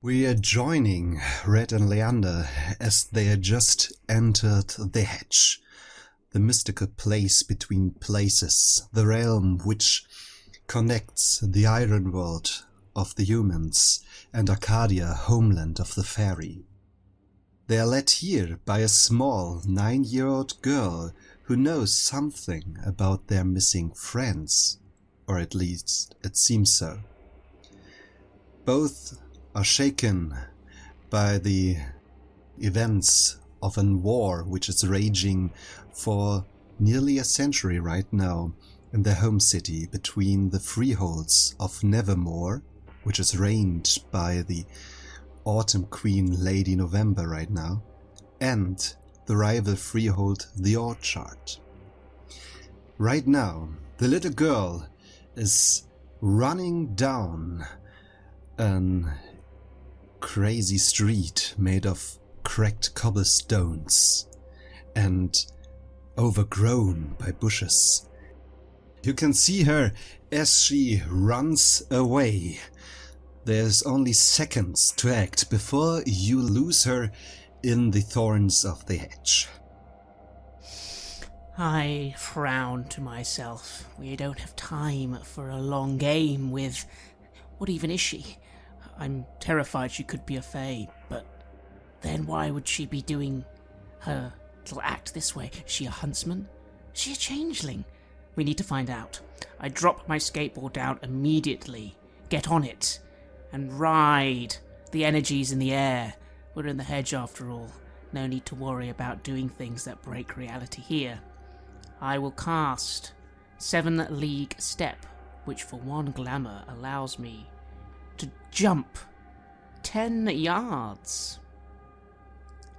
We are joining Red and Leander as they had just entered the hedge, the mystical place between places, the realm which connects the iron world of the humans and Arcadia, homeland of the fairy. They are led here by a small 9-year-old girl who knows something about their missing friends, or at least it seems so. Both are shaken by the events of a war which is raging for nearly a century right now in their home city between the freeholds of Nevermore, which is reigned by the Autumn Queen Lady November right now, and the rival freehold the Orchard. Right now, the little girl is running down an crazy street made of cracked cobblestones and overgrown by bushes. You can see her as she runs away. There's only seconds to act before you lose her in the thorns of the hedge. I frown to myself. We don't have time for a long game with... What even is she? I'm terrified she could be a fae, but then why would she be doing her little act this way? Is she a huntsman? Is she a changeling? We need to find out. I drop my skateboard down immediately, get on it, and ride the energies in the air. We're in the hedge after all. No need to worry about doing things that break reality here. I will cast 7 League Step, which for 1 glamour allows me to jump 10 yards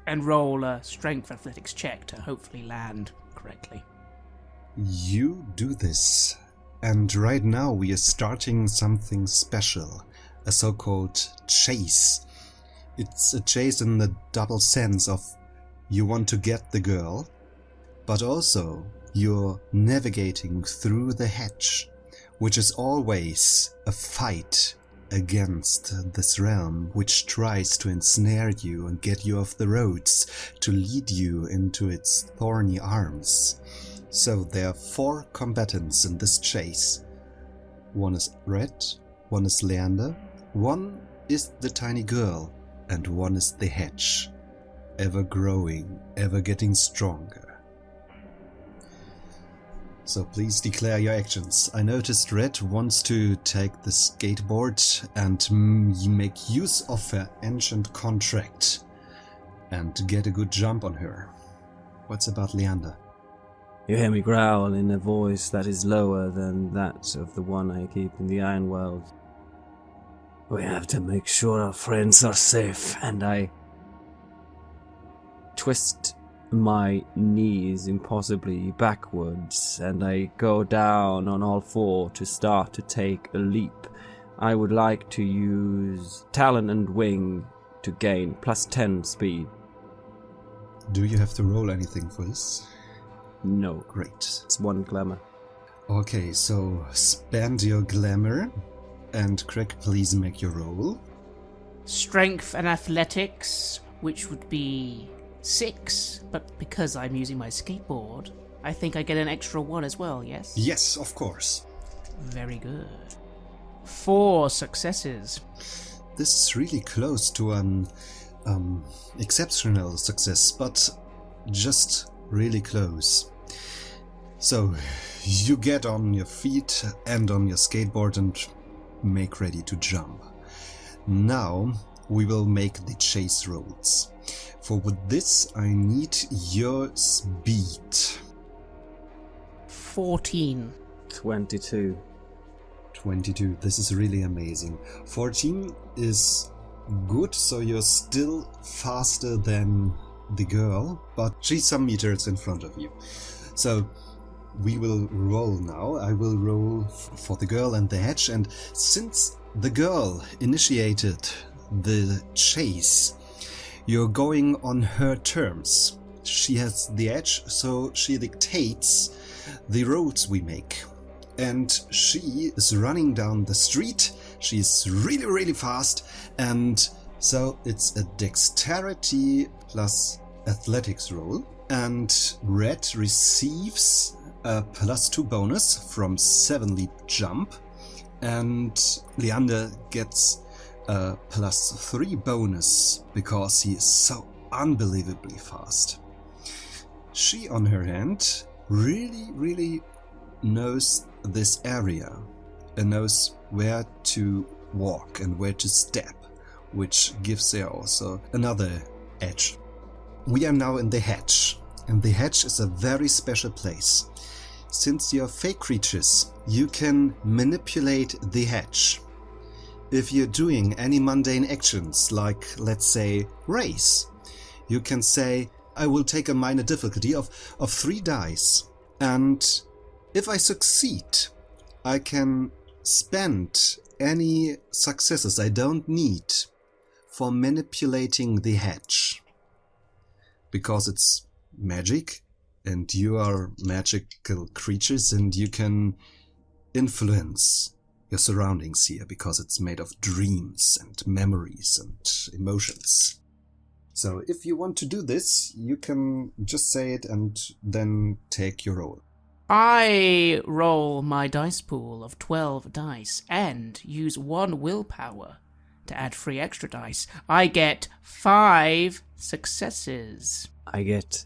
and roll a strength athletics check to hopefully land correctly. You do this, and right now we are starting something special, a so-called chase. It's a chase in the double sense of you want to get the girl, but also you're navigating through the hedge, which is always a fight against this realm which tries to ensnare you and get you off the roads to lead you into its thorny arms. So there are 4 combatants in this chase. One is Red, one is Leander, one is the tiny girl, and one is the hedge, ever growing, ever getting stronger. So please declare your actions. I noticed Red wants to take the skateboard and make use of her ancient contract and get a good jump on her. What's about Leander? You hear me growl in a voice that is lower than that of the one I keep in the Iron World. We have to make sure our friends are safe, and I twist my knees impossibly backwards, and I go down on all 4 to start to take a leap. I would like to use Talon and Wing to gain +10 speed. Do you have to roll anything for this? No. Great. It's 1 glamour. Okay, so spend your glamour, and Craig, please make your roll. Strength and athletics, which would be 6, but because I'm using my skateboard, I think I get an extra 1 as well, yes? Yes, of course. Very good. 4 successes. This is really close to an exceptional success, but just really close. So you get on your feet and on your skateboard and make ready to jump. Now we will make the chase rolls. For with this I need your speed. 14. 22. 22. This is really amazing. 14 is good, so you're still faster than the girl, but she's some meters in front of you. So we will roll now. I will roll for the girl and the hedge, and since the girl initiated the chase, you're going on her terms. She has the edge, so she dictates the roads we make. And she is running down the street. She's really, really fast, and So it's a dexterity plus athletics roll. And Red receives a +2 bonus from 7 leap jump. And Leander gets a +3 bonus because he is so unbelievably fast. She, on her hand, really knows this area and knows where to walk and where to step, which gives her also another edge. We are now in the hedge, and the hedge is a very special place. Since you're fake creatures, you can manipulate the hedge. If you're doing any mundane actions, like, let's say, race, you can say, I will take a minor difficulty of 3 dice, and if I succeed, I can spend any successes I don't need for manipulating the hedge. Because it's magic, and you are magical creatures, and you can influence your surroundings here, because it's made of dreams and memories and emotions. So if you want to do this, you can just say it and then take your roll. I roll my dice pool of 12 dice and use 1 willpower to add 3 extra dice. I get 5 successes. I get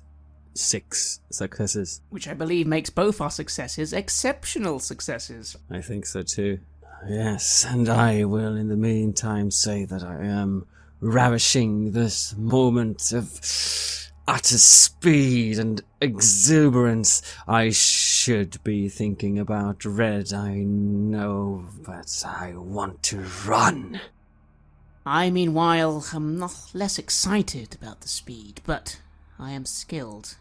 6 successes. Which I believe makes both our successes exceptional successes. I think so too. Yes, and I will in the meantime say that I am ravishing this moment of utter speed and exuberance. I should be thinking about Red, I know, but I want to run. I, meanwhile, am not less excited about the speed, but I am skilled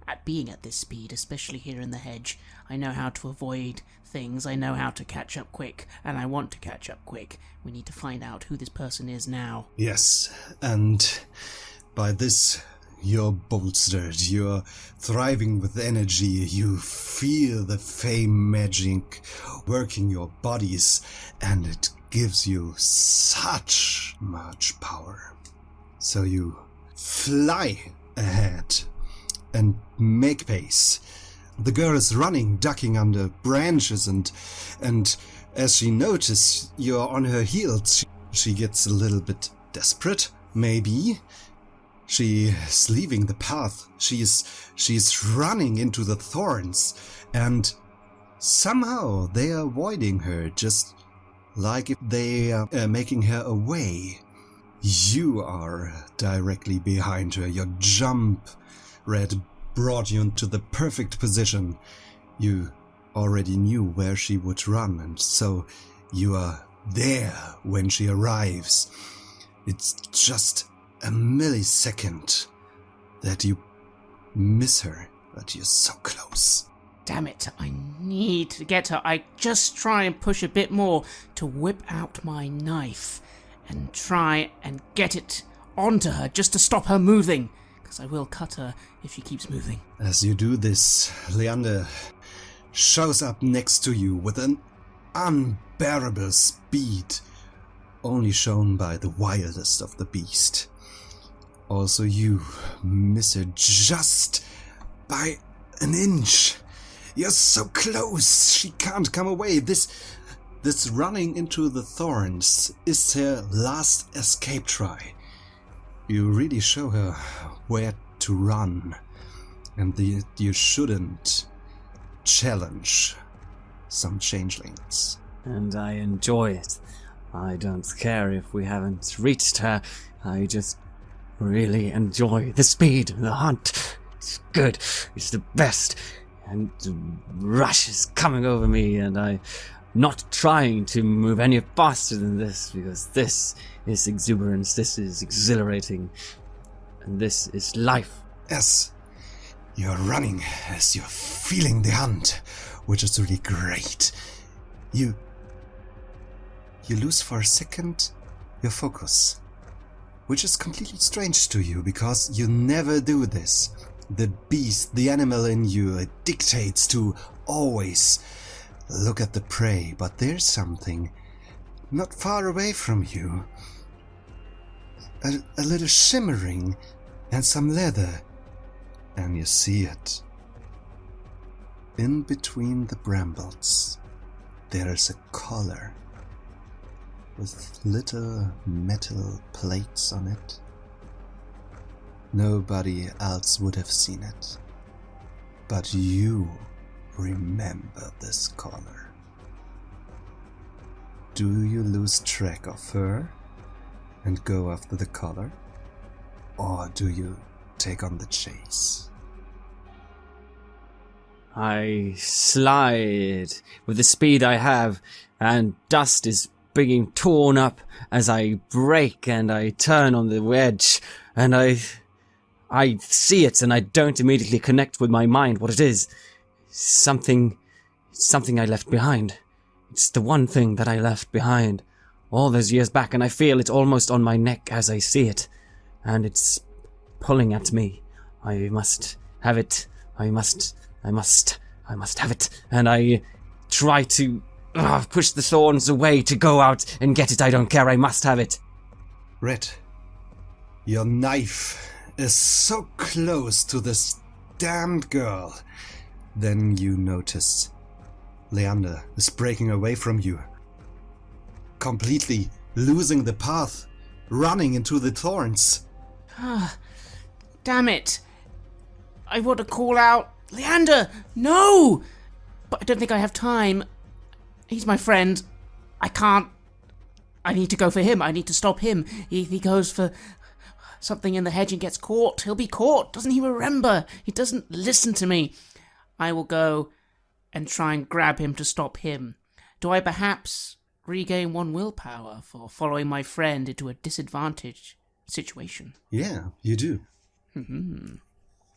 at being at this speed, especially here in the hedge. I know how to avoid things, I know how to catch up quick, and I want to catch up quick. We need to find out who this person is now. Yes, and by this you're bolstered, you're thriving with energy, you feel the fame magic working your bodies, and it gives you such much power. So you fly ahead and make pace. The girl is running, ducking under branches, and as she notices you're on her heels, she gets a little bit desperate, maybe. She is leaving the path. She's running into the thorns, and somehow they are avoiding her, just like if they are making her away. You are directly behind her. Your jump, Red, brought you into the perfect position. You already knew where she would run, and so you are there when she arrives. It's just a millisecond that you miss her, but you're so close. Damn it, I need to get her. I just try and push a bit more to whip out my knife and try and get it onto her just to stop her moving, because I will cut her if she keeps moving. As you do this, Leander shows up next to you with an unbearable speed, only shown by the wildest of the beast. Also, you miss her just by an inch. You're so close, she can't come away. This running into the thorns is her last escape try. You really show her where to run, and you shouldn't challenge some changelings. And I enjoy it. I don't care if we haven't reached her. I just really enjoy the speed of the hunt. It's good. It's the best. And the rush is coming over me, and I'm not trying to move any faster than this, because this is exuberance, this is exhilarating, and this is life. Yes, you're running as you're feeling the hunt, which is really great. You lose for a second your focus, which is completely strange to you, because you never do this. The beast, the animal in you, it dictates to always look at the prey, but there's something not far away from you. a little shimmering and some leather. And you see it. In between the brambles, there is a collar with little metal plates on it. Nobody else would have seen it. But you remember this collar. Do you lose track of her and go after the collar? Or do you take on the chase? I slide with the speed I have, and dust is being torn up as I brake and I turn on the wedge, and I see it, and I don't immediately connect with my mind what it is. Something I left behind. It's the one thing that I left behind all those years back, and I feel it almost on my neck as I see it, and it's pulling at me. I must have it. I must have it. And I try to push the thorns away to go out and get it. I don't care. I must have it. Red, your knife is so close to this damned girl. Then you notice Leander is breaking away from you, completely losing the path, running into the thorns. Damn it. I want to call out, Leander, no! But I don't think I have time. He's my friend. I can't. I need to go for him. I need to stop him. If he goes for something in the hedge and gets caught, he'll be caught. Doesn't he remember? He doesn't listen to me. I will go and try and grab him to stop him. Do I perhaps regain 1 willpower for following my friend into a disadvantaged situation? Yeah, you do. Mm-hmm.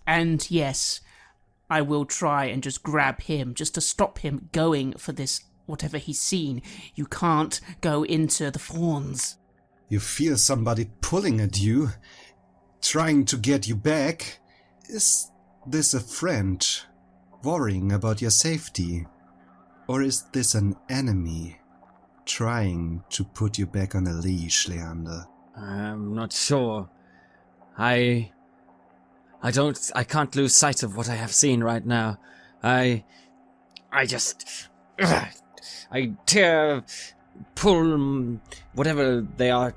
And yes, I will try and just grab him, just to stop him going for this, whatever he's seen. You can't go into the thorns. You feel somebody pulling at you, trying to get you back. Is this a friend worrying about your safety? Or is this an enemy trying to put you back on a leash, Leander? I'm not sure. I can't lose sight of what I have seen right now. I tear, pull, whatever they are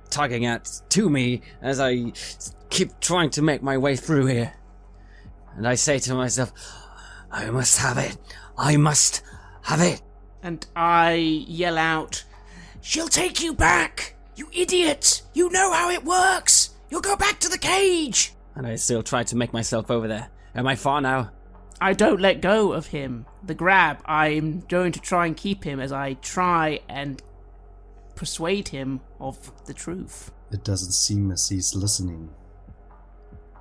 tugging at to me as I keep trying to make my way through here. And I say to myself, I must have it. I must have it. And I yell out, she'll take you back! You idiot! You know how it works! You'll go back to the cage! And I still try to make myself over there. Am I far now? I don't let go of him. The grab, I'm going to try and keep him as I try and persuade him of the truth. It doesn't seem as he's listening.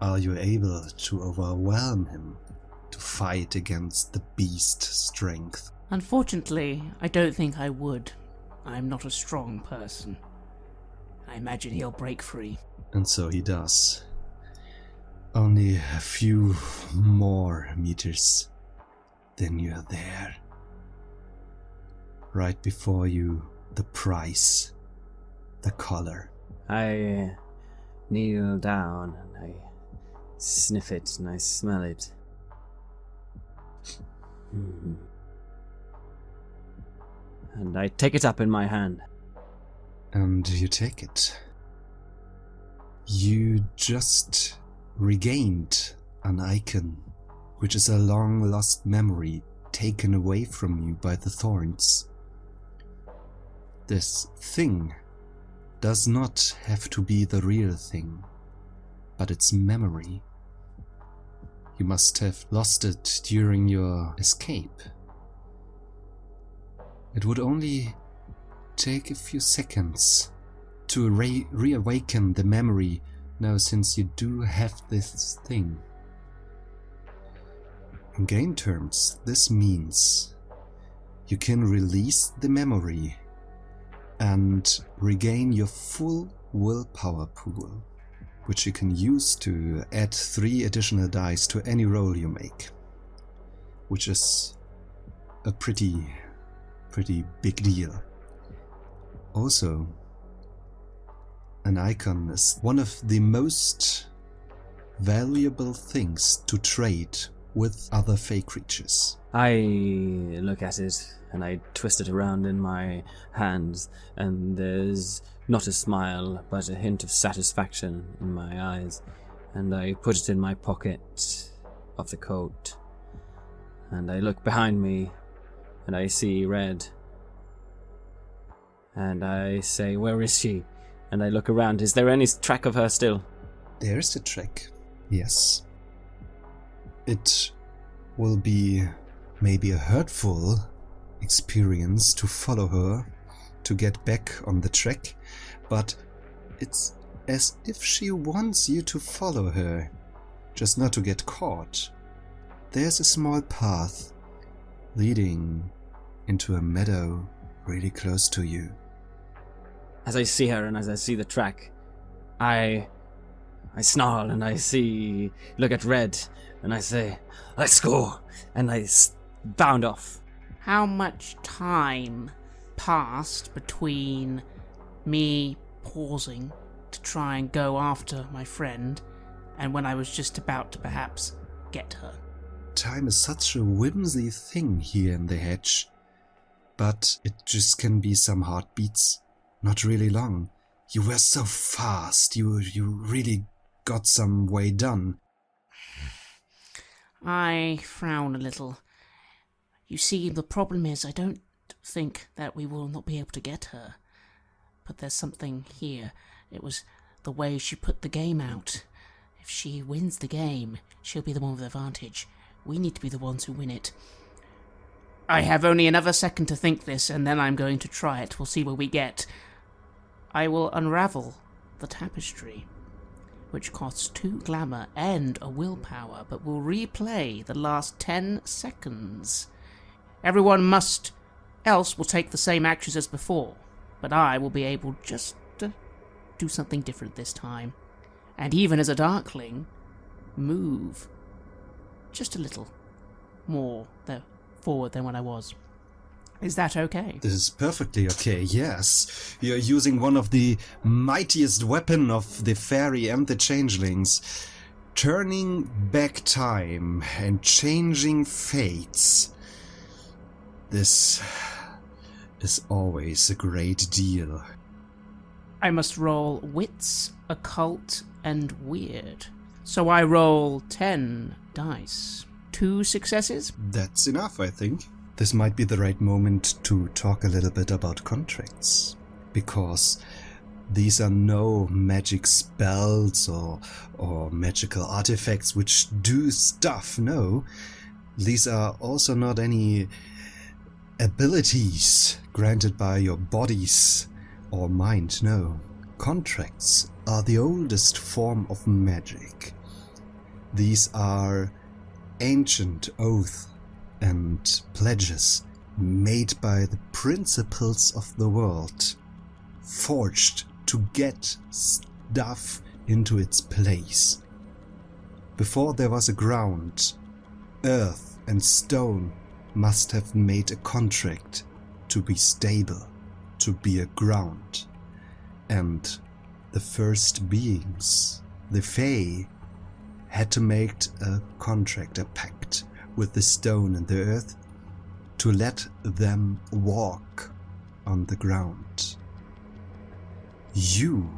Are you able to overwhelm him, to fight against the beast strength? Unfortunately, I don't think I would. I'm not a strong person. I imagine he'll break free. And so he does. Only a few more meters, then you're there. Right before you, the prize, the collar. I kneel down and I sniff it and I smell it. And I take it up in my hand. And you take it. You just regained an icon, which is a long-lost memory taken away from you by the thorns. This thing does not have to be the real thing, but its memory. You must have lost it during your escape. It would only take a few seconds to reawaken the memory now, since you do have this thing. In game terms, this means you can release the memory and regain your full willpower pool, which you can use to add 3 additional dice to any roll you make, which is a pretty big deal. Also, an icon is one of the most valuable things to trade with other fey creatures. I look at it and I twist it around in my hands, and there's not a smile but a hint of satisfaction in my eyes, and I put it in my pocket of the coat, and I look behind me and I see Red, and I say, "Where is she?" And I look around. Is there any track of her still? There's a track, yes. It will be maybe a hurtful experience to follow her, to get back on the track, but it's as if she wants you to follow her, just not to get caught. There's a small path leading into a meadow really close to you. As I see her and as I see the track, I snarl and I look at Red and I say, "Let's go!" And I bound off. How much time passed between me pausing to try and go after my friend and when I was just about to perhaps get her? Time is such a whimsy thing here in the hedge, but it just can be some heartbeats, not really long. You were so fast, you really got some way done. I frown a little. You see, the problem is I don't think that we will not be able to get her. But there's something here. It was the way she put the game out. If she wins the game, she'll be the one with the advantage. We need to be the ones who win it. I have only another second to think this, and then I'm going to try it. We'll see where we get. I will unravel the tapestry, which costs 2 glamour and a willpower, but will replay the last 10 seconds. Everyone else will take the same actions as before, but I will be able just to do something different this time. And even as a Darkling, move just a little more forward than when I was. Is that okay? This is perfectly okay, yes. You're using one of the mightiest weapon of the fairy and the changelings. Turning back time and changing fates. This is always a great deal. I must roll wits, occult, and weird. So I roll 10 dice. 2 successes? That's enough, I think. This might be the right moment to talk a little bit about contracts, because these are no magic spells or magical artifacts which do stuff, no. These are also not any abilities granted by your bodies or mind, no. Contracts are the oldest form of magic. These are ancient oaths and pledges made by the principles of the world, forged to get stuff into its place. Before there was a ground, earth and stone must have made a contract to be stable, to be a ground. And the first beings, the Fae, had to make a contract, a pact with the stone and the earth to let them walk on the ground. You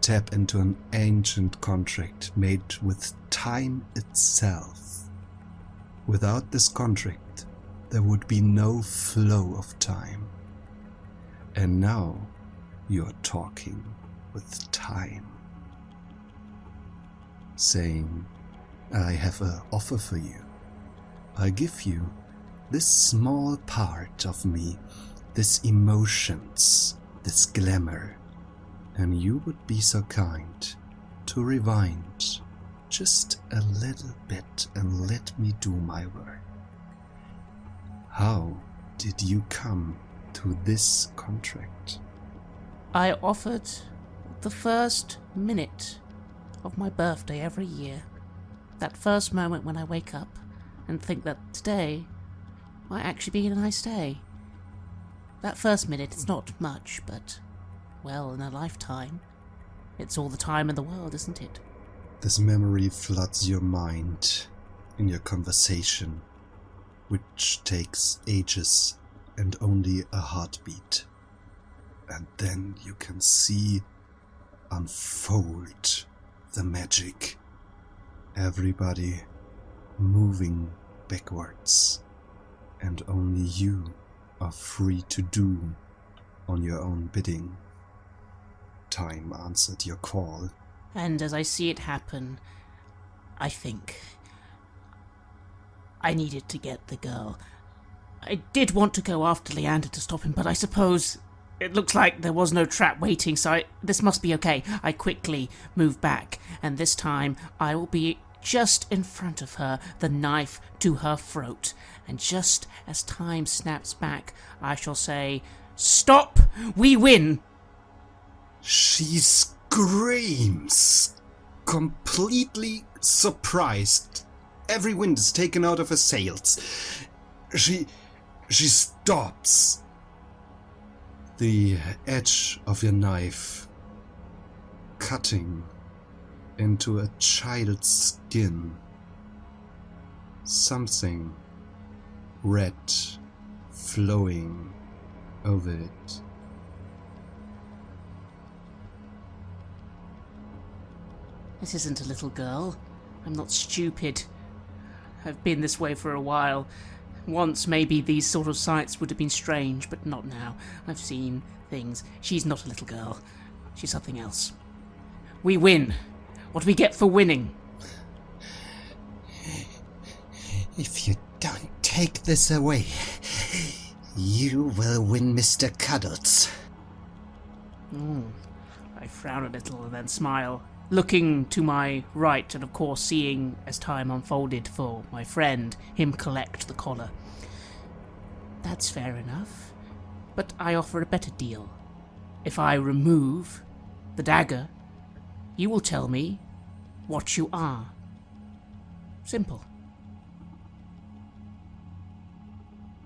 tap into an ancient contract made with time itself. Without this contract, there would be no flow of time. And now you're talking with time, saying, "I have an offer for you. I give you this small part of me, this emotions, this glamour, and you would be so kind to rewind just a little bit and let me do my work. How did you come to this contract?" I offered the first minute of my birthday every year. That first moment when I wake up and think that today might actually be a nice day. That first minute, it's not much, but, well, in a lifetime, It's all the time in the world, isn't it? This memory floods your mind in your conversation, which takes ages and only a heartbeat. And then you can see unfold the magic. Everybody moving backwards, and only you are free to do on your own bidding. Time answered your call. And as I see it happen, I think I needed to get the girl. I did want to go after Leander to stop him, but I suppose it looks like there was no trap waiting, so this must be okay. I quickly move back, and this time I will be just in front of her, the knife to her throat. And just as time snaps back, I shall say, "Stop! We win!" She screams, completely surprised. Every wind is taken out of her sails. She stops. The edge of your knife cutting into a child's skin. Something red flowing over it. This isn't a little girl. I'm not stupid. I've been this way for a while. Once, maybe these sort of sights would have been strange, but not now. I've seen things. She's not a little girl. She's something else. We win. What do we get for winning? If you don't take this away, you will win Mr. Cuddles. I frown a little and then smile, looking to my right and of course seeing, as time unfolded for my friend, him collect the collar. That's fair enough, but I offer a better deal. If I remove the dagger, you will tell me what you are. Simple.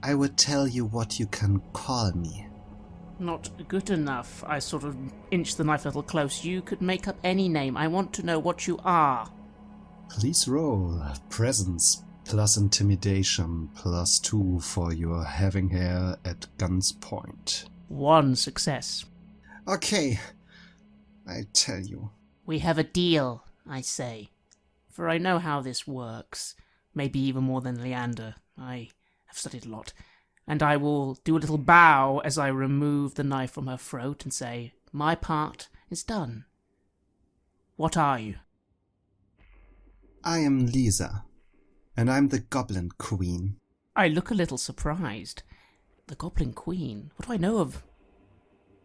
I will tell you what you can call me. Not good enough. I sort of inch the knife a little close. You could make up any name. I want to know what you are. Please roll presence plus intimidation +2 for your having her at gun's point. 1 success. Okay, I tell you. We have a deal, I say. For I know how this works. Maybe even more than Leander. I have studied a lot. And I will do a little bow as I remove the knife from her throat and say, my part is done. What are you? I am Lisa, and I'm the Goblin Queen. I look a little surprised. The Goblin Queen? What do I know of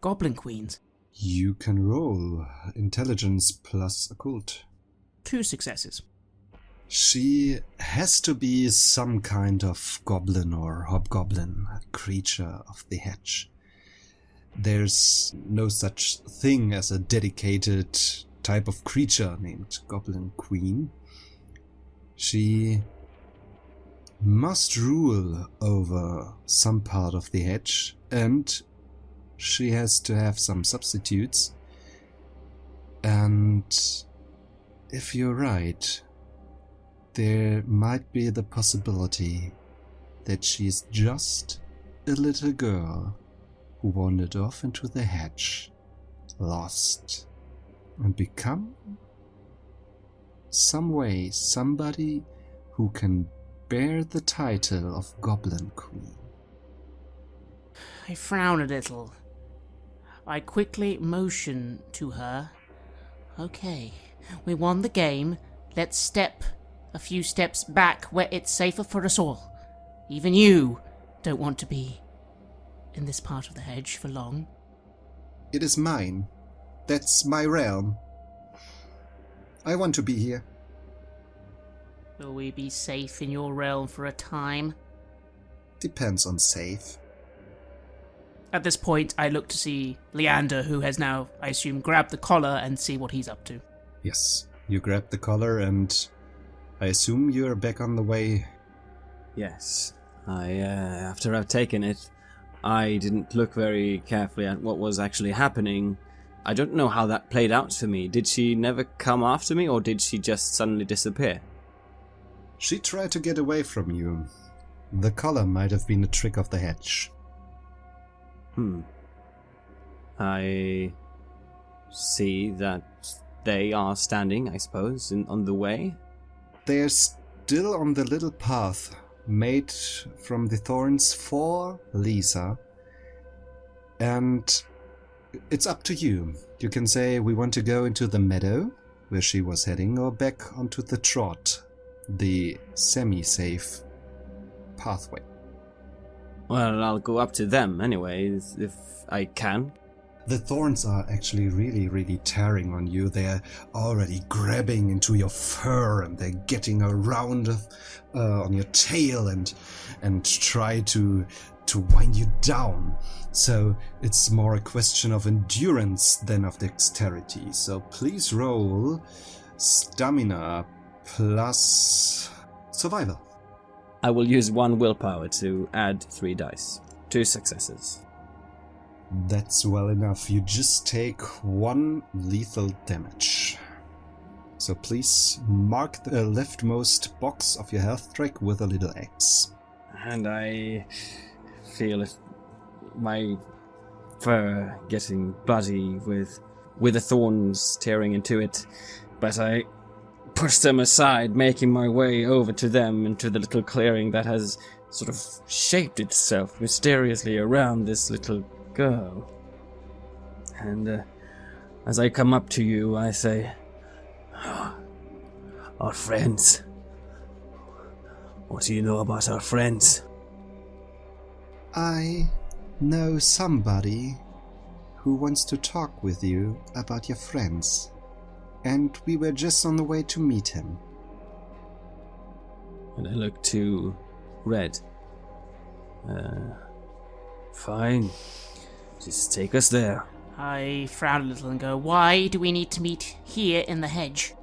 Goblin Queens? You can roll intelligence plus occult. 2 successes. She has to be some kind of goblin or hobgoblin, a creature of the hedge. There's no such thing as a dedicated type of creature named Goblin Queen. She must rule over some part of the hedge, and she has to have some substitutes. And if you're right, there might be the possibility that she's just a little girl who wandered off into the hedge, lost, and become some way somebody who can bear the title of Goblin Queen. I frown a little. I quickly motion to her. Okay, we won the game. Let's step a few steps back where it's safer for us all. Even you don't want to be in this part of the hedge for long. It is mine. That's my realm. I want to be here. Will we be safe in your realm for a time? Depends on safe. At this point, I look to see Leander, who has now, I assume, grabbed the collar and see what he's up to. Yes, you grab the collar and I assume you're back on the way. Yes. After I've taken it, I didn't look very carefully at what was actually happening I don't know how that played out for me. Did she never come after me, or did she just suddenly disappear? She tried to get away from you. The collar might have been a trick of the hedge. I see that they are standing, I suppose, on the way. They're still on the little path made from the thorns for Lisa. And it's up to you. You can say we want to go into the meadow, where she was heading, or back onto the trot, the semi-safe pathway. Well, I'll go up to them anyway, if I can. The thorns are actually really, really tearing on you. They're already grabbing into your fur, and they're getting around on your tail and try to wind you down. So it's more a question of endurance than of dexterity. So please roll stamina plus survival. I will use 1 willpower to add 3 dice. 2 successes. That's well enough. You just take 1 lethal damage. So please mark the leftmost box of your health track with a little X. And I feel my fur getting bloody with the thorns tearing into it. But I push them aside, making my way over to them into the little clearing that has sort of shaped itself mysteriously around this little girl. And as I come up to you, I say, our friends. What do you know about our friends? I know somebody who wants to talk with you about your friends. And we were just on the way to meet him. And I look to Red. Fine. Just take us there. I frown a little and go, why do we need to meet here in the hedge?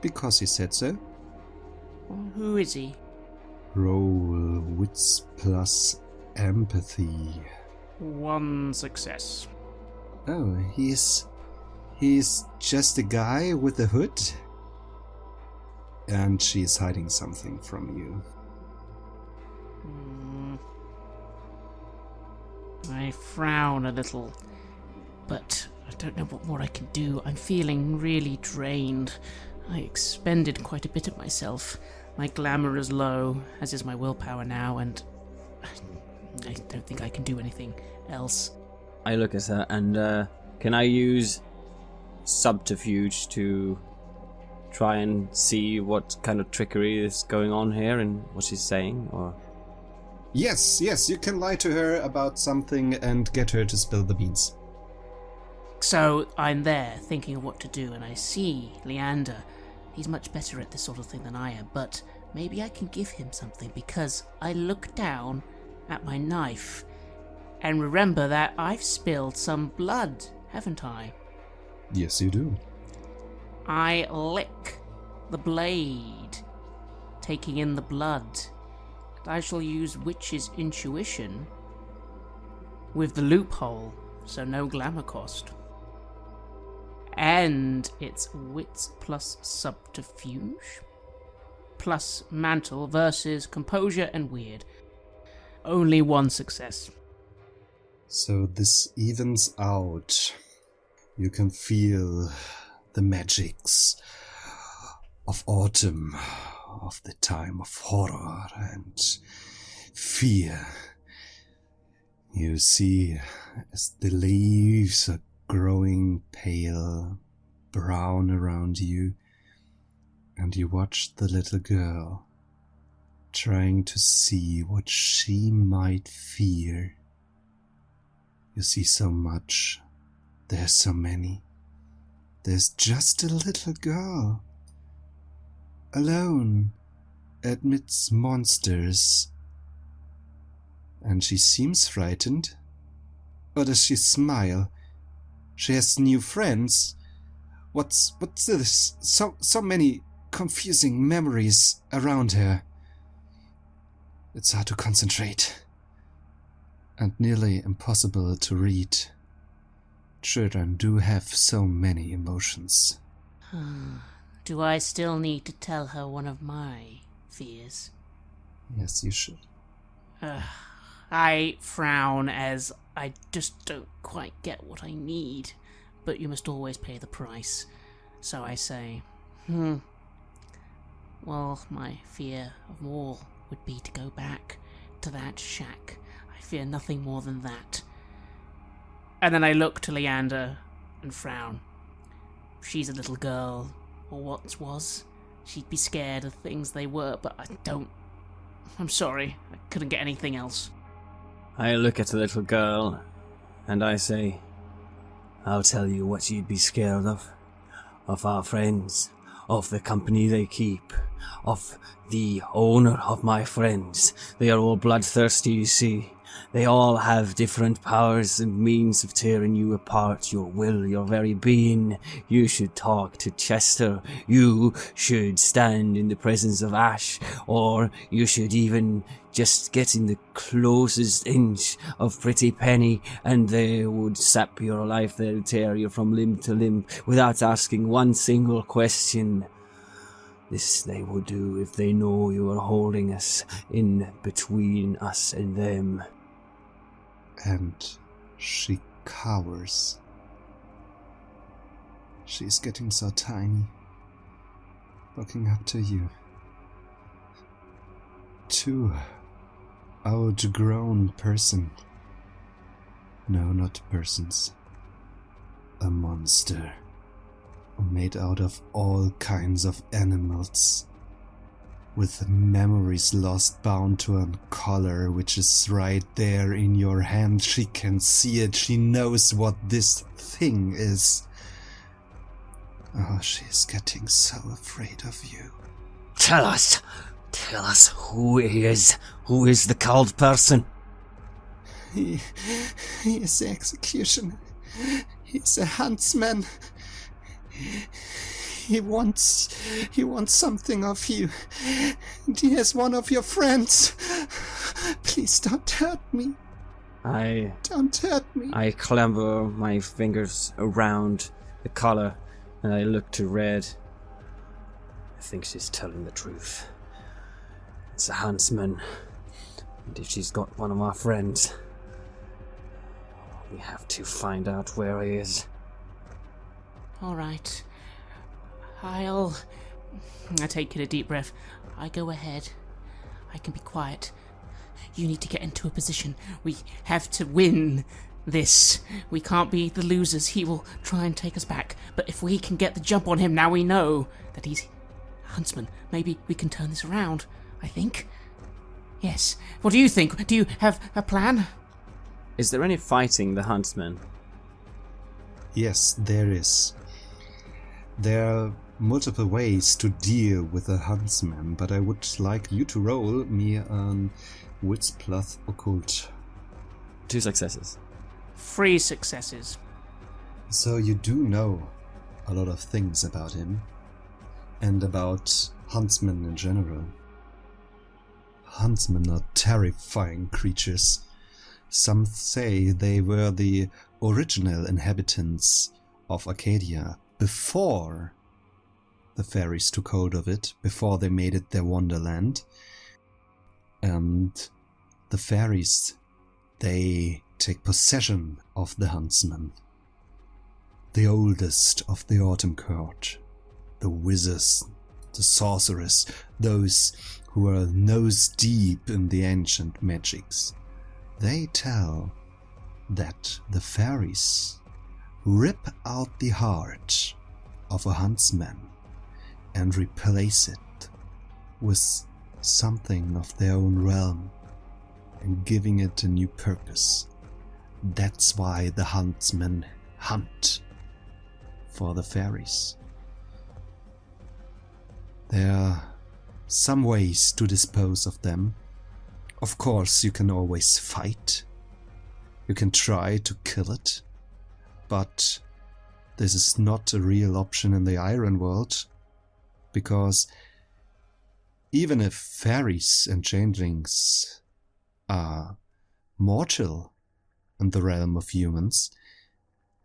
Because he said so. Who is he? Roll wits plus empathy. 1 success. Oh, he's just a guy with a hood. And she's hiding something from you. I frown a little, but I don't know what more I can do. I'm feeling really drained. I expended quite a bit of myself. My glamour is low, as is my willpower now, and I don't think I can do anything else. I look at her and can I use subterfuge to try and see what kind of trickery is going on here and what she's saying, or... Yes, you can lie to her about something and get her to spill the beans. So I'm there thinking of what to do, and I see Leander. He's much better at this sort of thing than I am, but maybe I can give him something, because I look down at my knife and remember that I've spilled some blood, haven't I? Yes, you do. I lick the blade, taking in the blood. I shall use Witch's Intuition with the loophole, so no glamour cost. And it's Wits plus Subterfuge plus Mantle versus Composure and Weird. Only 1 success. So this evens out. You can feel the magics of autumn, of the time of horror and fear. You see as the leaves are growing pale brown around you, and you watch the little girl trying to see what she might fear. You see so much. There's so many. There's just a little girl, alone, amidst monsters. And she seems frightened. Or does she smile? She has new friends. What's this? So many confusing memories around her. It's hard to concentrate. And nearly impossible to read. Children do have so many emotions. Do I still need to tell her one of my fears? Yes, you should. I frown as I just don't quite get what I need, but you must always pay the price. So I say, well, my fear of war would be to go back to that shack. I fear nothing more than that. And then I look to Leander and frown. She's a little girl, or what was. She'd be scared of things they were, but I don't. I'm sorry, I couldn't get anything else. I look at the little girl, and I say, I'll tell you what you'd be scared of. Of our friends, of the company they keep, of the owner of my friends. They are all bloodthirsty, you see. They all have different powers and means of tearing you apart, your will, your very being. You should talk to Chester. You should stand in the presence of Ash. Or you should even just get in the closest inch of Pretty Penny, and they would sap your life. They'll tear you from limb to limb without asking one single question. This they would do if they know you are holding us in between us and them. And she cowers. She's getting so tiny, looking up to you. Two outgrown person. No, not persons. A monster. Made out of all kinds of animals. With memories lost bound to a collar which is right there in your hand. She can see it. She knows what this thing is. Oh, she's getting so afraid of you. Tell us who he is. Who is the cowled person? He is the executioner. He's a huntsman. He wants something of you, and he has one of your friends. Please don't hurt me. Don't hurt me. I clamber my fingers around the collar, and I look to Red. I think she's telling the truth. It's a huntsman, and if she's got one of our friends, we have to find out where he is. All right. I take a deep breath. I go ahead. I can be quiet. You need to get into a position. We have to win this. We can't be the losers. He will try and take us back. But if we can get the jump on him, now we know that he's Huntsman. Maybe we can turn this around, I think. Yes. What do you think? Do you have a plan? Is there any fighting the Huntsman? Yes, there is. There are multiple ways to deal with a huntsman, but I would like you to roll me an Wits plus Occult. 2 successes. 3 successes. So you do know a lot of things about him, and about huntsmen in general. Huntsmen are terrifying creatures. Some say they were the original inhabitants of Arcadia before the fairies took hold of it, before they made it their wonderland. And the fairies, they take possession of the huntsman. The oldest of the Autumn Court, the wizards, the sorcerers, those who are nose deep in the ancient magics. They tell that the fairies rip out the heart of a huntsman and replace it with something of their own realm and giving it a new purpose. That's why the huntsmen hunt for the fairies. There are some ways to dispose of them. Of course, you can always fight. You can try to kill it. But this is not a real option in the Iron World, because even if fairies and changelings are mortal in the realm of humans,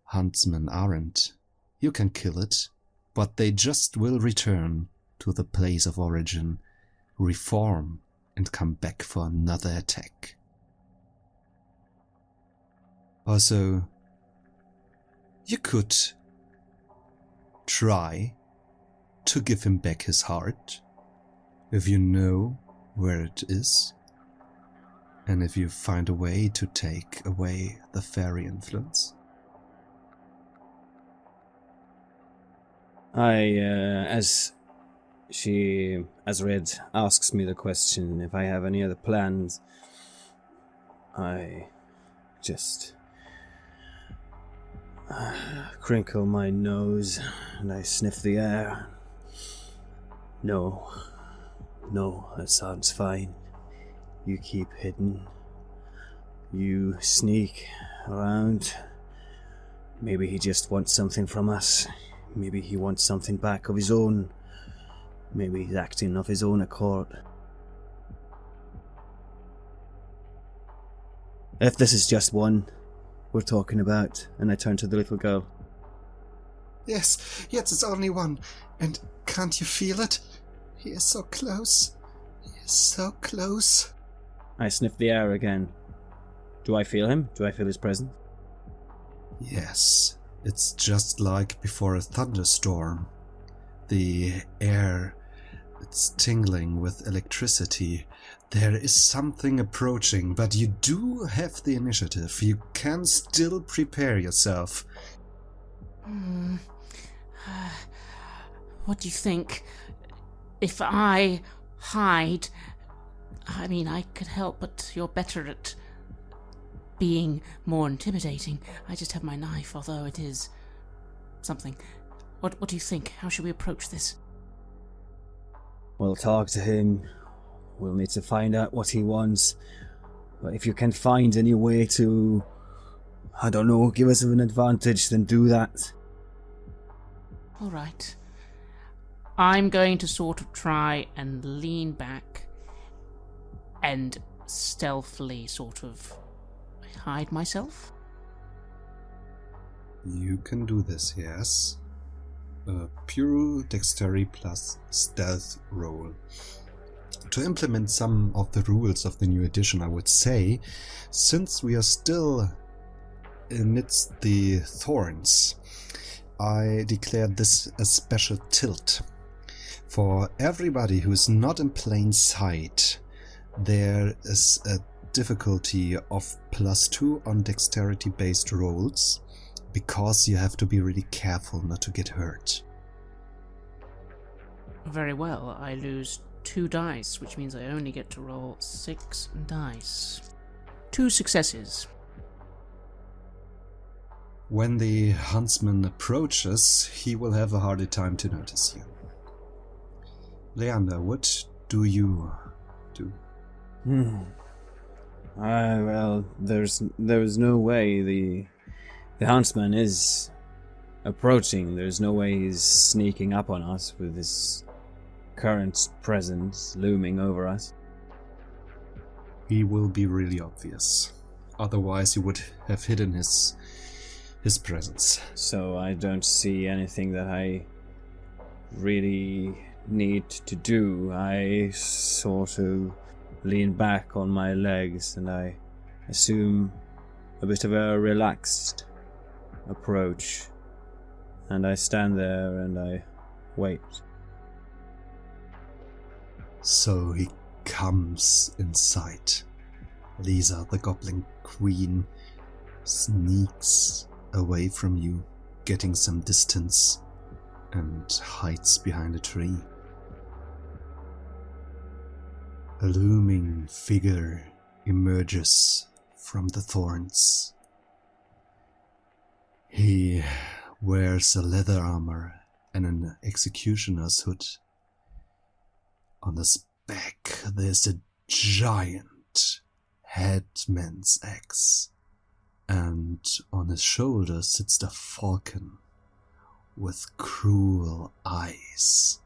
Huntsmen aren't. You can kill it, but they just will return to the place of origin, reform, and come back for another attack. Also, you could try to give him back his heart, if you know where it is, and if you find a way to take away the fairy influence. As Red asks me the question if I have any other plans, I just crinkle my nose and I sniff the air. No, that sounds fine. You keep hidden. You sneak around. Maybe he just wants something from us. Maybe he wants something back of his own. Maybe he's acting of his own accord. If this is just one we're talking about, and I turn to the little girl. Yes, it's only one. And can't you feel it? He is so close. He is so close. I sniff the air again. Do I feel him? Do I feel his presence? Yes, it's just like before a thunderstorm. The air, it's tingling with electricity. There is something approaching, but you do have the initiative. You can still prepare yourself. What do you think? If I hide, I mean, I could help, but you're better at being more intimidating. I just have my knife, although it is something. What do you think? How should we approach this? We'll talk to him. We'll need to find out what he wants. But if you can find any way to, I don't know, give us an advantage, then do that. All right. I'm going to sort of try and lean back and stealthily sort of hide myself. You can do this, yes. A pure dexterity plus stealth roll. To implement some of the rules of the new edition, I would say, since we are still amidst the thorns, I declared this a special tilt. For everybody who is not in plain sight, there is a difficulty of +2 on dexterity-based rolls, because you have to be really careful not to get hurt. Very well, I lose 2 dice, which means I only get to roll 6 dice. 2 successes. When the huntsman approaches, he will have a harder time to notice you. Leander, what do you do? Well, there's no way the Huntsman is approaching. There's no way he's sneaking up on us with his current presence looming over us. He will be really obvious. Otherwise, he would have hidden his presence. So I don't see anything that I really need to do. I sort of lean back on my legs and I assume a bit of a relaxed approach, and I stand there and I wait. So he comes in sight. Lisa, the Goblin Queen, sneaks away from you, getting some distance, and hides behind a tree. A looming figure emerges from the thorns. He wears a leather armor and an executioner's hood. On his back there's a giant headman's axe, and on his shoulder sits the falcon with cruel eyes,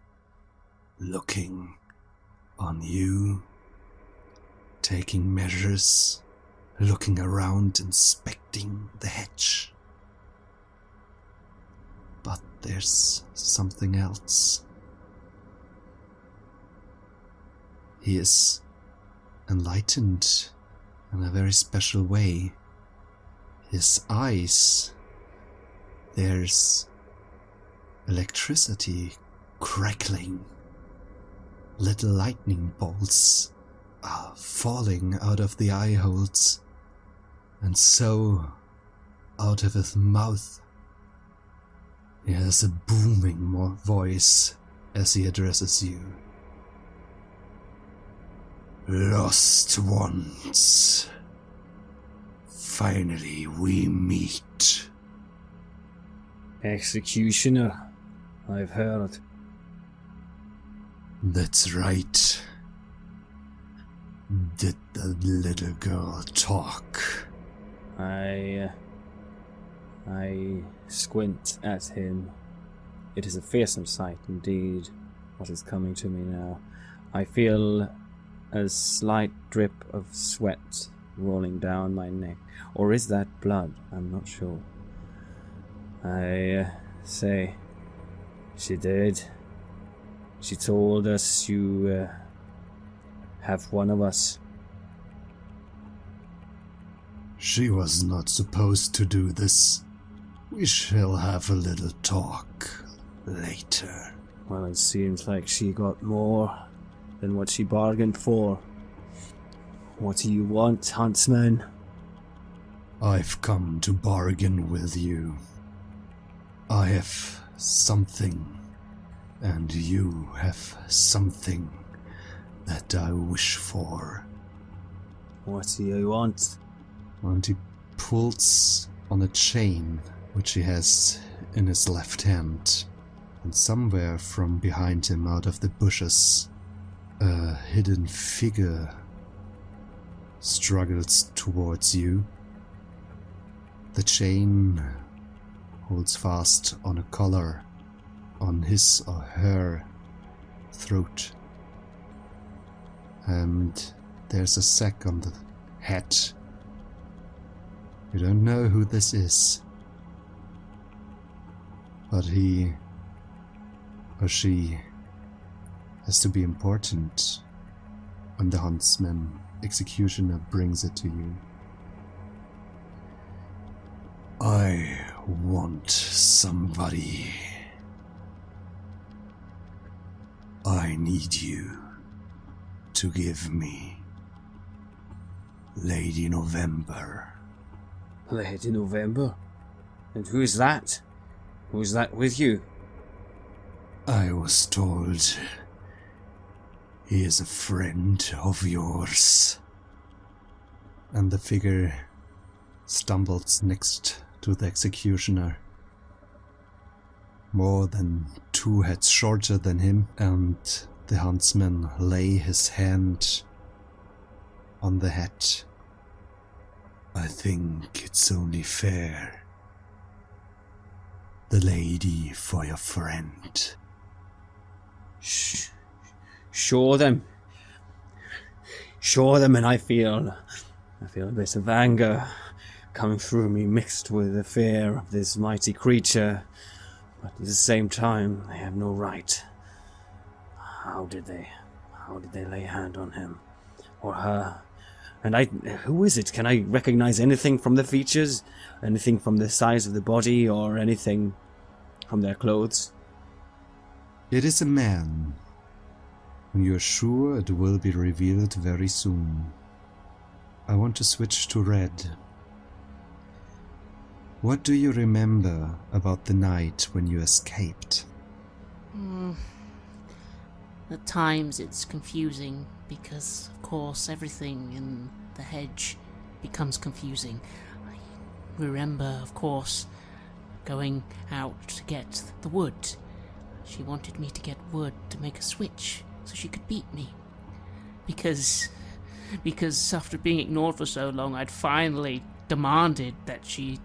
looking on you, taking measures, looking around, inspecting the hedge. But there's something else. He is enlightened in a very special way. His eyes, there's electricity crackling. Little lightning bolts are falling out of the eye holes, and so out of his mouth. He has a booming voice as he addresses you. Lost ones. Finally we meet. Executioner, I've heard. That's right. Did the little girl talk? I squint at him. It is a fearsome sight indeed, what is coming to me now. I feel a slight drip of sweat rolling down my neck. Or is that blood? I'm not sure. I say, she did. She told us you have one of us. She was not supposed to do this. We shall have a little talk later. Well, it seems like she got more than what she bargained for. What do you want, Huntsman? I've come to bargain with you. I have something, and you have something that I wish for. What do you want? And he pulls on a chain which he has in his left hand, and somewhere from behind him, out of the bushes, a hidden figure struggles towards you. The chain holds fast on a collar on his or her throat, and there's a sack on the head. You don't know who this is, but he or she has to be important when the Huntsman executioner brings it to you. I want somebody. I need you to give me Lady November. Lady November? And who's that? Who's that with you? I was told he is a friend of yours. And the figure stumbles next to the executioner. More than 2 heads shorter than him, and the huntsman lay his hand on the head. I think it's only fair. The lady for your friend. Show them, and I feel a bit of anger coming through me, mixed with the fear of this mighty creature, but at the same time they have no right. How did they lay hand on him or her? And who is it? Can I recognize anything from the features, anything from the size of the body, or anything from their clothes? It is a man. And you're sure it will be revealed very soon. I want to switch to red. What do you remember about the night when you escaped? At times it's confusing because, of course, everything in the hedge becomes confusing. I remember, of course, going out to get the wood. She wanted me to get wood to make a switch so she could beat me. Because after being ignored for so long, I'd finally demanded that she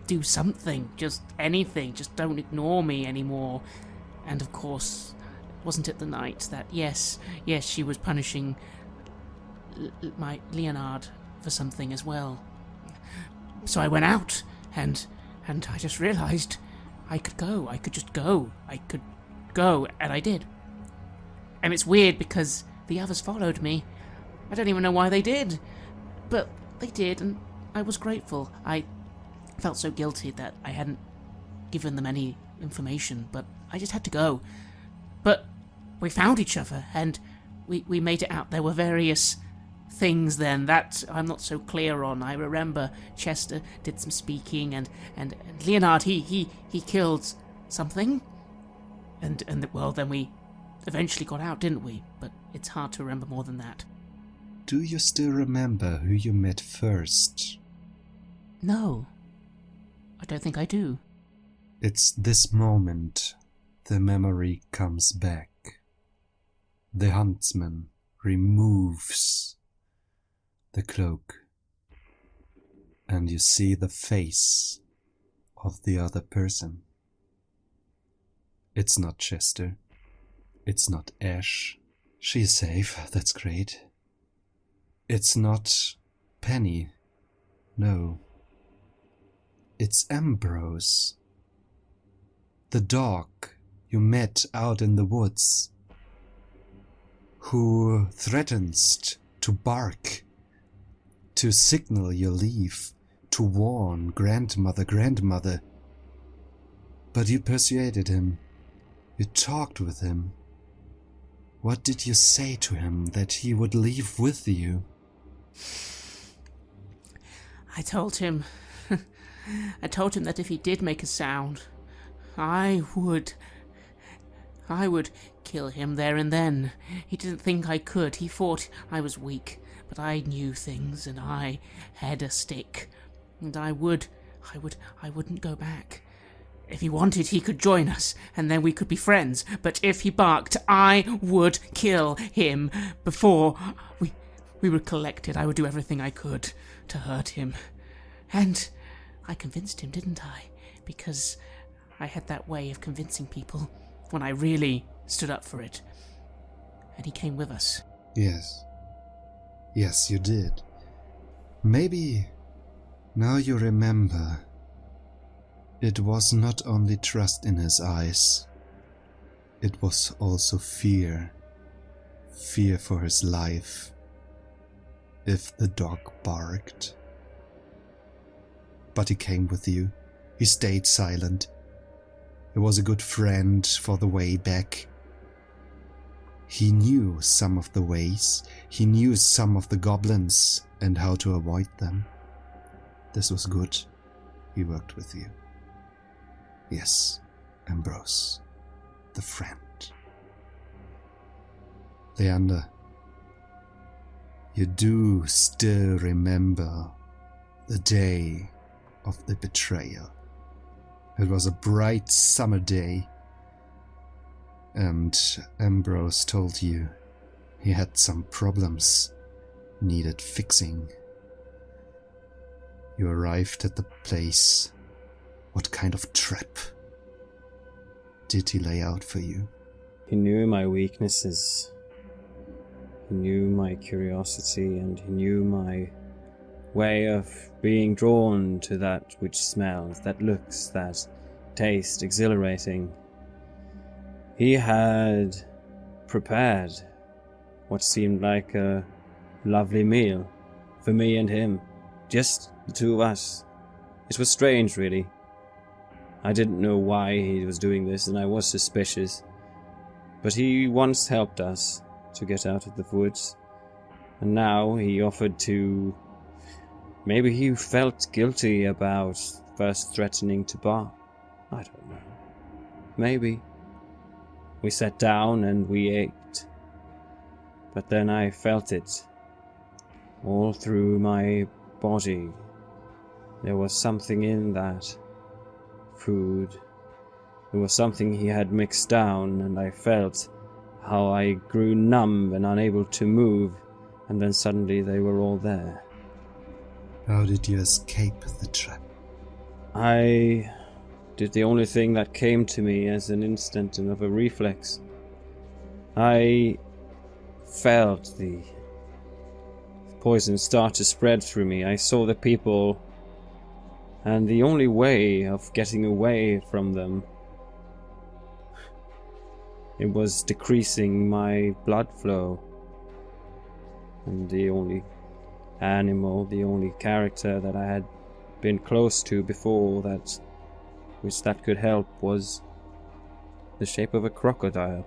do something, just anything, just don't ignore me anymore. And of course, wasn't it the night that, yes, she was punishing my Leonard for something as well. So I went out, and I just realized I could go. I could just go. I could go, and I did. And it's weird because the others followed me. I don't even know why they did. But they did, and I was grateful. I felt so guilty that I hadn't given them any information, but I just had to go. But we found each other, and we made it out. There were various things then that I'm not so clear on. I remember Chester did some speaking, and Leonard, he killed something. And well, then we eventually got out, didn't we? But it's hard to remember more than that. Do you still remember who you met first? No, I don't think I do. It's this moment the memory comes back. The Huntsman removes the cloak, and you see the face of the other person. It's not Chester. It's not Ash. She's safe, that's great. It's not Penny. No. It's Ambrose. The dog you met out in the woods, who threatens to bark, to signal your leave, to warn grandmother. But you persuaded him. You talked with him. What did you say to him that he would leave with you? I told him that if he did make a sound, I would kill him there and then. He didn't think I could. He thought I was weak, but I knew things, and I had a stick, and I wouldn't go back. If he wanted, he could join us, and then we could be friends. But if he barked, I would kill him before we were collected. I would do everything I could to hurt him. And I convinced him, didn't I? Because I had that way of convincing people when I really stood up for it. And he came with us. Yes. Yes, you did. Maybe now you remember. It was not only trust in his eyes, it was also fear. Fear for his life. If the dog barked. But he came with you. He stayed silent. He was a good friend for the way back. He knew some of the ways. He knew some of the goblins and how to avoid them. This was good. He worked with you. Yes, Ambrose, the friend. Leander, you do still remember the day of the betrayal. It was a bright summer day, and Ambrose told you he had some problems, needed fixing. You arrived at the place. What kind of trap did he lay out for you? He knew my weaknesses. He knew my curiosity, and he knew my way of being drawn to that which smells, that looks, that tastes exhilarating. He had prepared what seemed like a lovely meal for me and him, just the two of us. It was strange, really. I didn't know why he was doing this, and I was suspicious. But he once helped us to get out of the woods, and now he offered to... Maybe he felt guilty about first threatening to bark. I don't know. Maybe. We sat down and we ate. But then I felt it. All through my body. There was something in that food. There was something he had mixed down, and I felt how I grew numb and unable to move, and then suddenly they were all there. How did you escape the trap? I did the only thing that came to me as an instant and of a reflex. I felt the poison start to spread through me. I saw the people And the only way of getting away from them, it was decreasing my blood flow. And the only animal, the only character that I had been close to before that could help was the shape of a crocodile.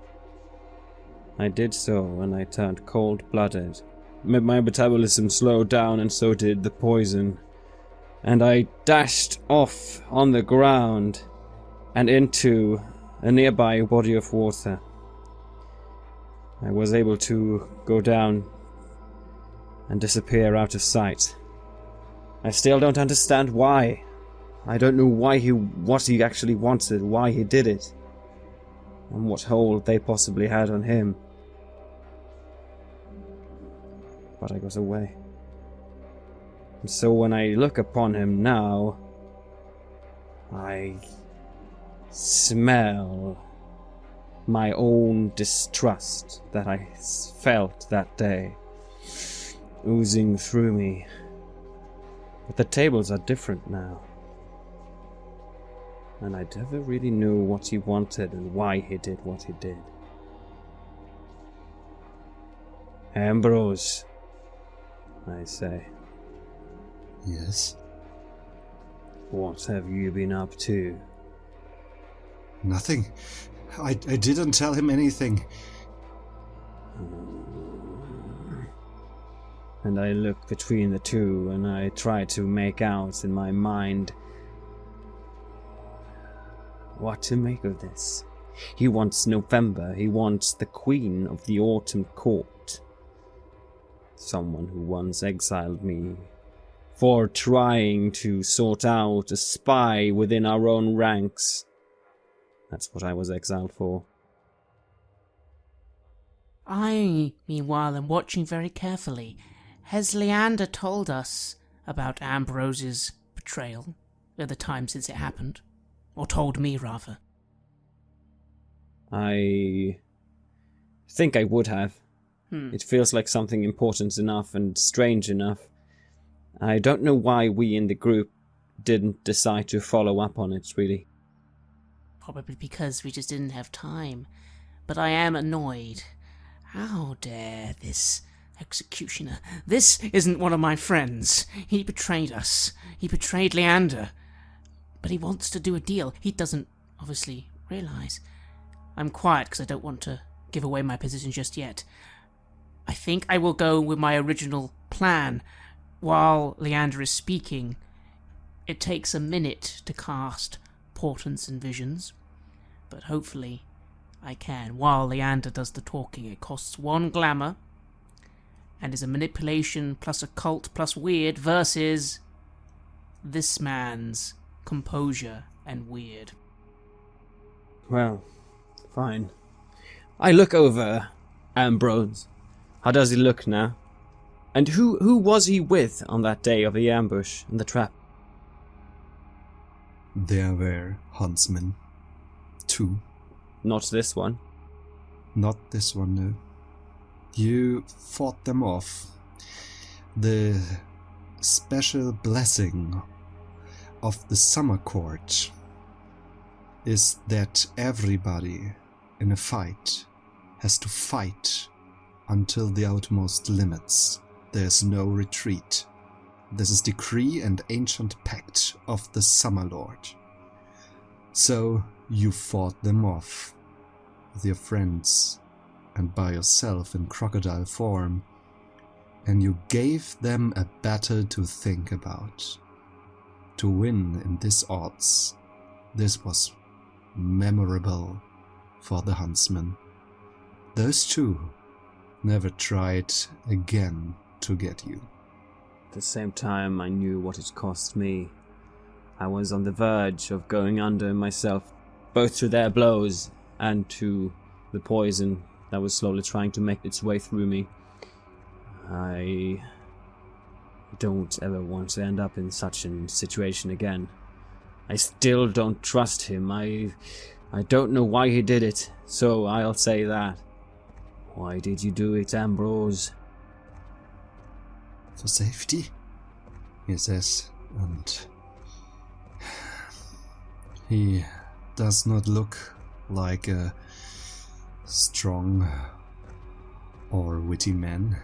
I did so, and I turned cold-blooded. My metabolism slowed down, and so did the poison. And I dashed off on the ground and into a nearby body of water. I was able to go down and disappear out of sight. I still don't understand why. I don't know what he actually wanted, why he did it, and what hold they possibly had on him. But I got away. And so when I look upon him now, I smell my own distrust that I felt that day oozing through me. But the tables are different now. And I never really knew what he wanted and why he did what he did. Ambrose, I say. Yes? What have you been up to? Nothing. I didn't tell him anything. And I look between the two and I try to make out in my mind what to make of this. He wants November. He wants the Queen of the Autumn Court. Someone who once exiled me for trying to sort out a spy within our own ranks. That's what I was exiled for. I, meanwhile, am watching very carefully. Has Leander told us about Ambrose's betrayal at the time since it happened? Or told me, rather? I think I would have. It feels like something important enough and strange enough. I don't know why we in the group didn't decide to follow up on it, really. Probably because we just didn't have time. But I am annoyed. How dare this executioner? This isn't one of my friends. He betrayed us. He betrayed Leander. But he wants to do a deal. He doesn't obviously realise. I'm quiet because I don't want to give away my position just yet. I think I will go with my original plan. While Leander is speaking, it takes a minute to cast portents and visions, but hopefully I can. While Leander does the talking, it costs 1 glamour, and is a manipulation plus occult plus weird versus this man's composure and weird. Well, fine. I look over Ambrose. How does he look now? And who was he with on that day of the ambush and the trap? There were Huntsmen. 2. Not this one. Not this one, no. You fought them off. The special blessing of the summer court is that everybody in a fight has to fight until the utmost limits. There's no retreat. This is decree and ancient pact of the Summer Lord. So you fought them off with your friends and by yourself in crocodile form, and you gave them a battle to think about. To win in this odds, this was memorable for the Huntsman. Those 2 never tried again to get you. At the same time, I knew what it cost me. I was on the verge of going under myself, both to their blows and to the poison that was slowly trying to make its way through me. I don't ever want to end up in such a situation again. I still don't trust him. I don't know why he did it, so I'll say that. Why did you do it, Ambrose? For safety, he says, and He does not look like a strong or witty man.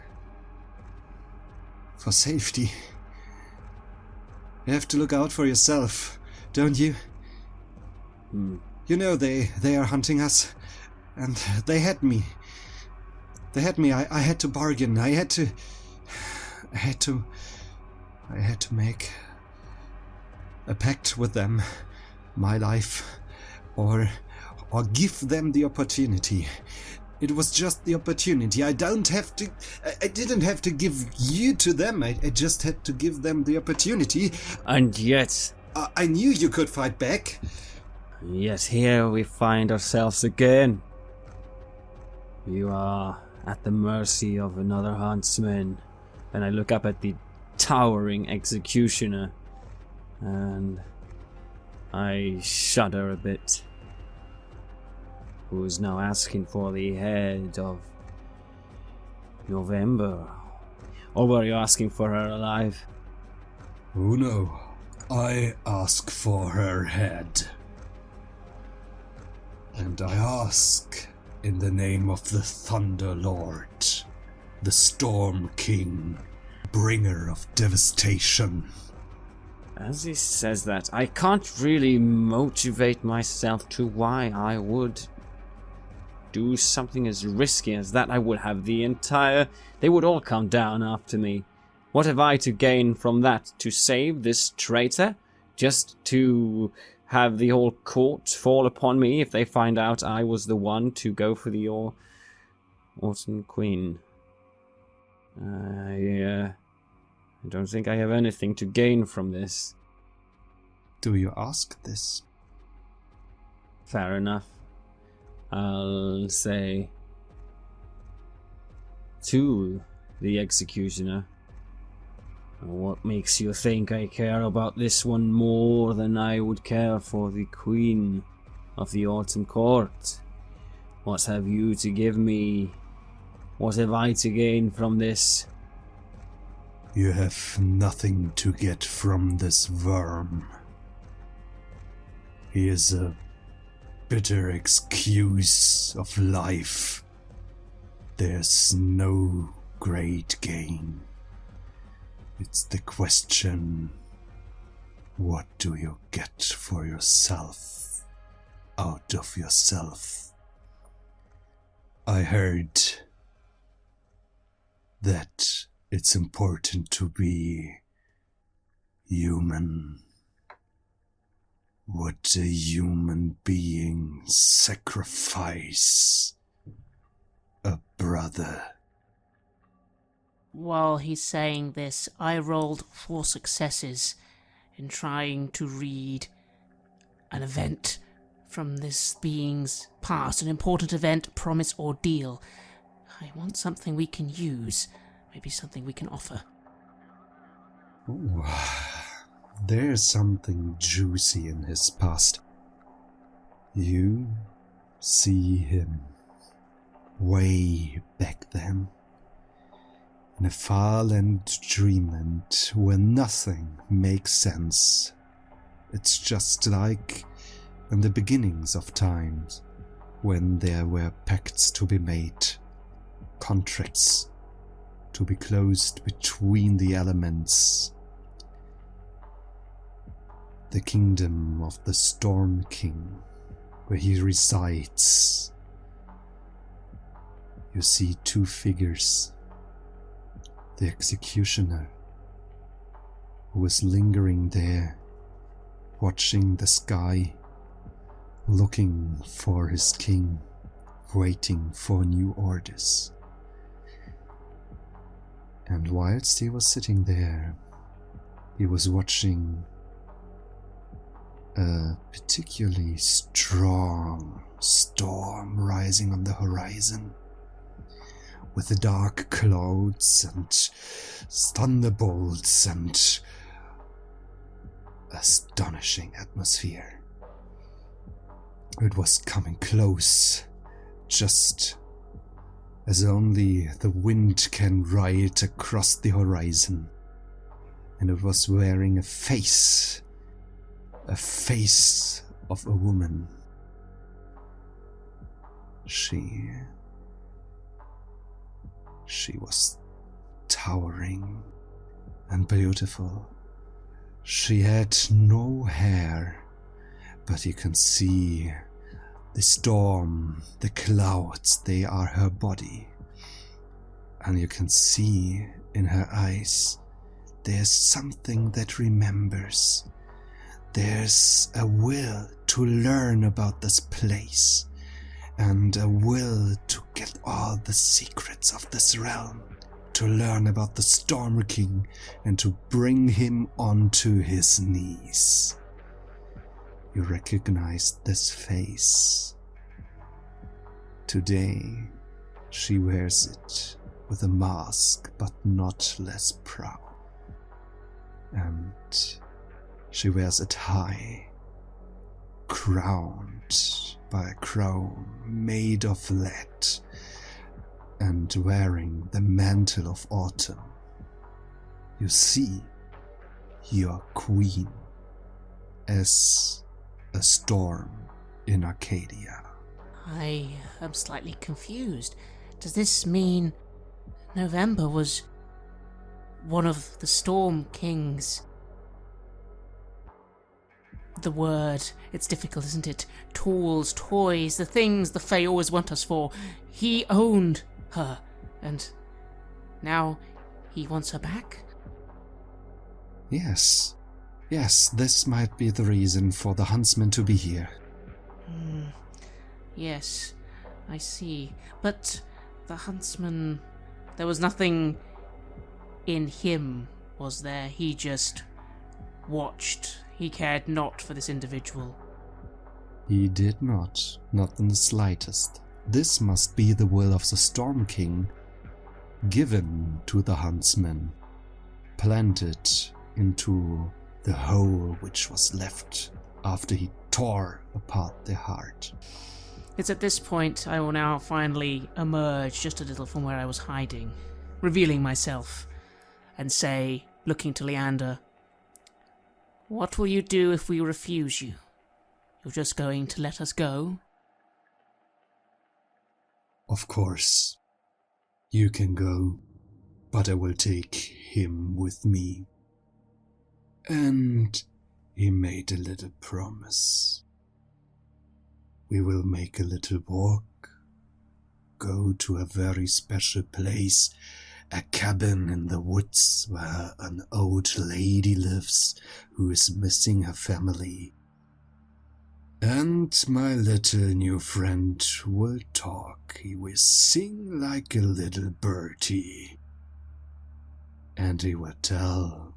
For safety, you have to look out for yourself, don't you? You know they are hunting us, and they had me. They had me. I had to bargain. I had to make a pact with them, my life, or give them the opportunity. It was just the opportunity. I didn't have to give you to them. I just had to give them the opportunity. And yet... I knew you could fight back. Yet here we find ourselves again. You are at the mercy of another huntsman. And I look up at the towering executioner, and I shudder a bit. Who is now asking for the head of November? Or were you asking for her alive? Oh no, I ask for her head. And I ask in the name of the Thunder Lord, the Storm King, bringer of devastation. As he says that, I can't really motivate myself to why I would do something as risky as that. I would have they would all come down after me. What have I to gain from that? To save this traitor? Just to have the whole court fall upon me if they find out I was the one to go for the Autumn Queen? I don't think I have anything to gain from this. Do you ask this? Fair enough. I'll say to the executioner, what makes you think I care about this one more than I would care for the Queen of the Autumn Court? What have you to give me? What have I to gain from this? You have nothing to get from this worm. He is a bitter excuse of life. There's no great gain. It's the question, what do you get for yourself out of yourself? I heard that it's important to be human. Would a human being sacrifice a brother? While he's saying this, I rolled 4 successes in trying to read an event from this being's past, an important event, promise, or deal. I want something we can use, maybe something we can offer. Ooh, there's something juicy in his past. You see him way back then, in a farland dreamland where nothing makes sense. It's just like in the beginnings of times, when there were pacts to be made, contracts to be closed between the elements. The kingdom of the Storm King, where he resides. You see 2 figures. The executioner, who is lingering there, watching the sky, looking for his king, waiting for new orders. And whilst he was sitting there, he was watching a particularly strong storm rising on the horizon, with the dark clouds and thunderbolts and astonishing atmosphere. It was coming close, just as only the wind can ride across the horizon, and it was wearing a face of a woman. She was towering and beautiful. She had no hair, but you can see the storm, the clouds, they are her body. And you can see in her eyes, there's something that remembers. There's a will to learn about this place, and a will to get all the secrets of this realm, to learn about the Storm King, and to bring him onto his knees. You recognize this face. Today, she wears it with a mask, but not less proud. And she wears it high, crowned by a crown made of lead, and wearing the mantle of autumn. You see your queen as a storm in Arcadia. I am slightly confused. Does this mean November was one of the Storm Kings? The word, it's difficult, isn't it? Tools, toys, the things the Fae always want us for. He owned her, and now he wants her back? Yes, this might be the reason for the Huntsman to be here. Yes, I see. But the Huntsman, there was nothing in him, was there? He just watched. He cared not for this individual. He did not in the slightest. This must be the will of the Storm King, given to the Huntsman, planted into the hole which was left after he tore apart their heart. It's at this point I will now finally emerge just a little from where I was hiding, revealing myself, and say, looking to Leander, "What will you do if we refuse you? You're just going to let us go?" Of course, you can go, but I will take him with me. And he made a little promise. We will make a little walk, go to a very special place, a cabin in the woods where an old lady lives who is missing her family. And my little new friend will talk. He will sing like a little birdie. And he will tell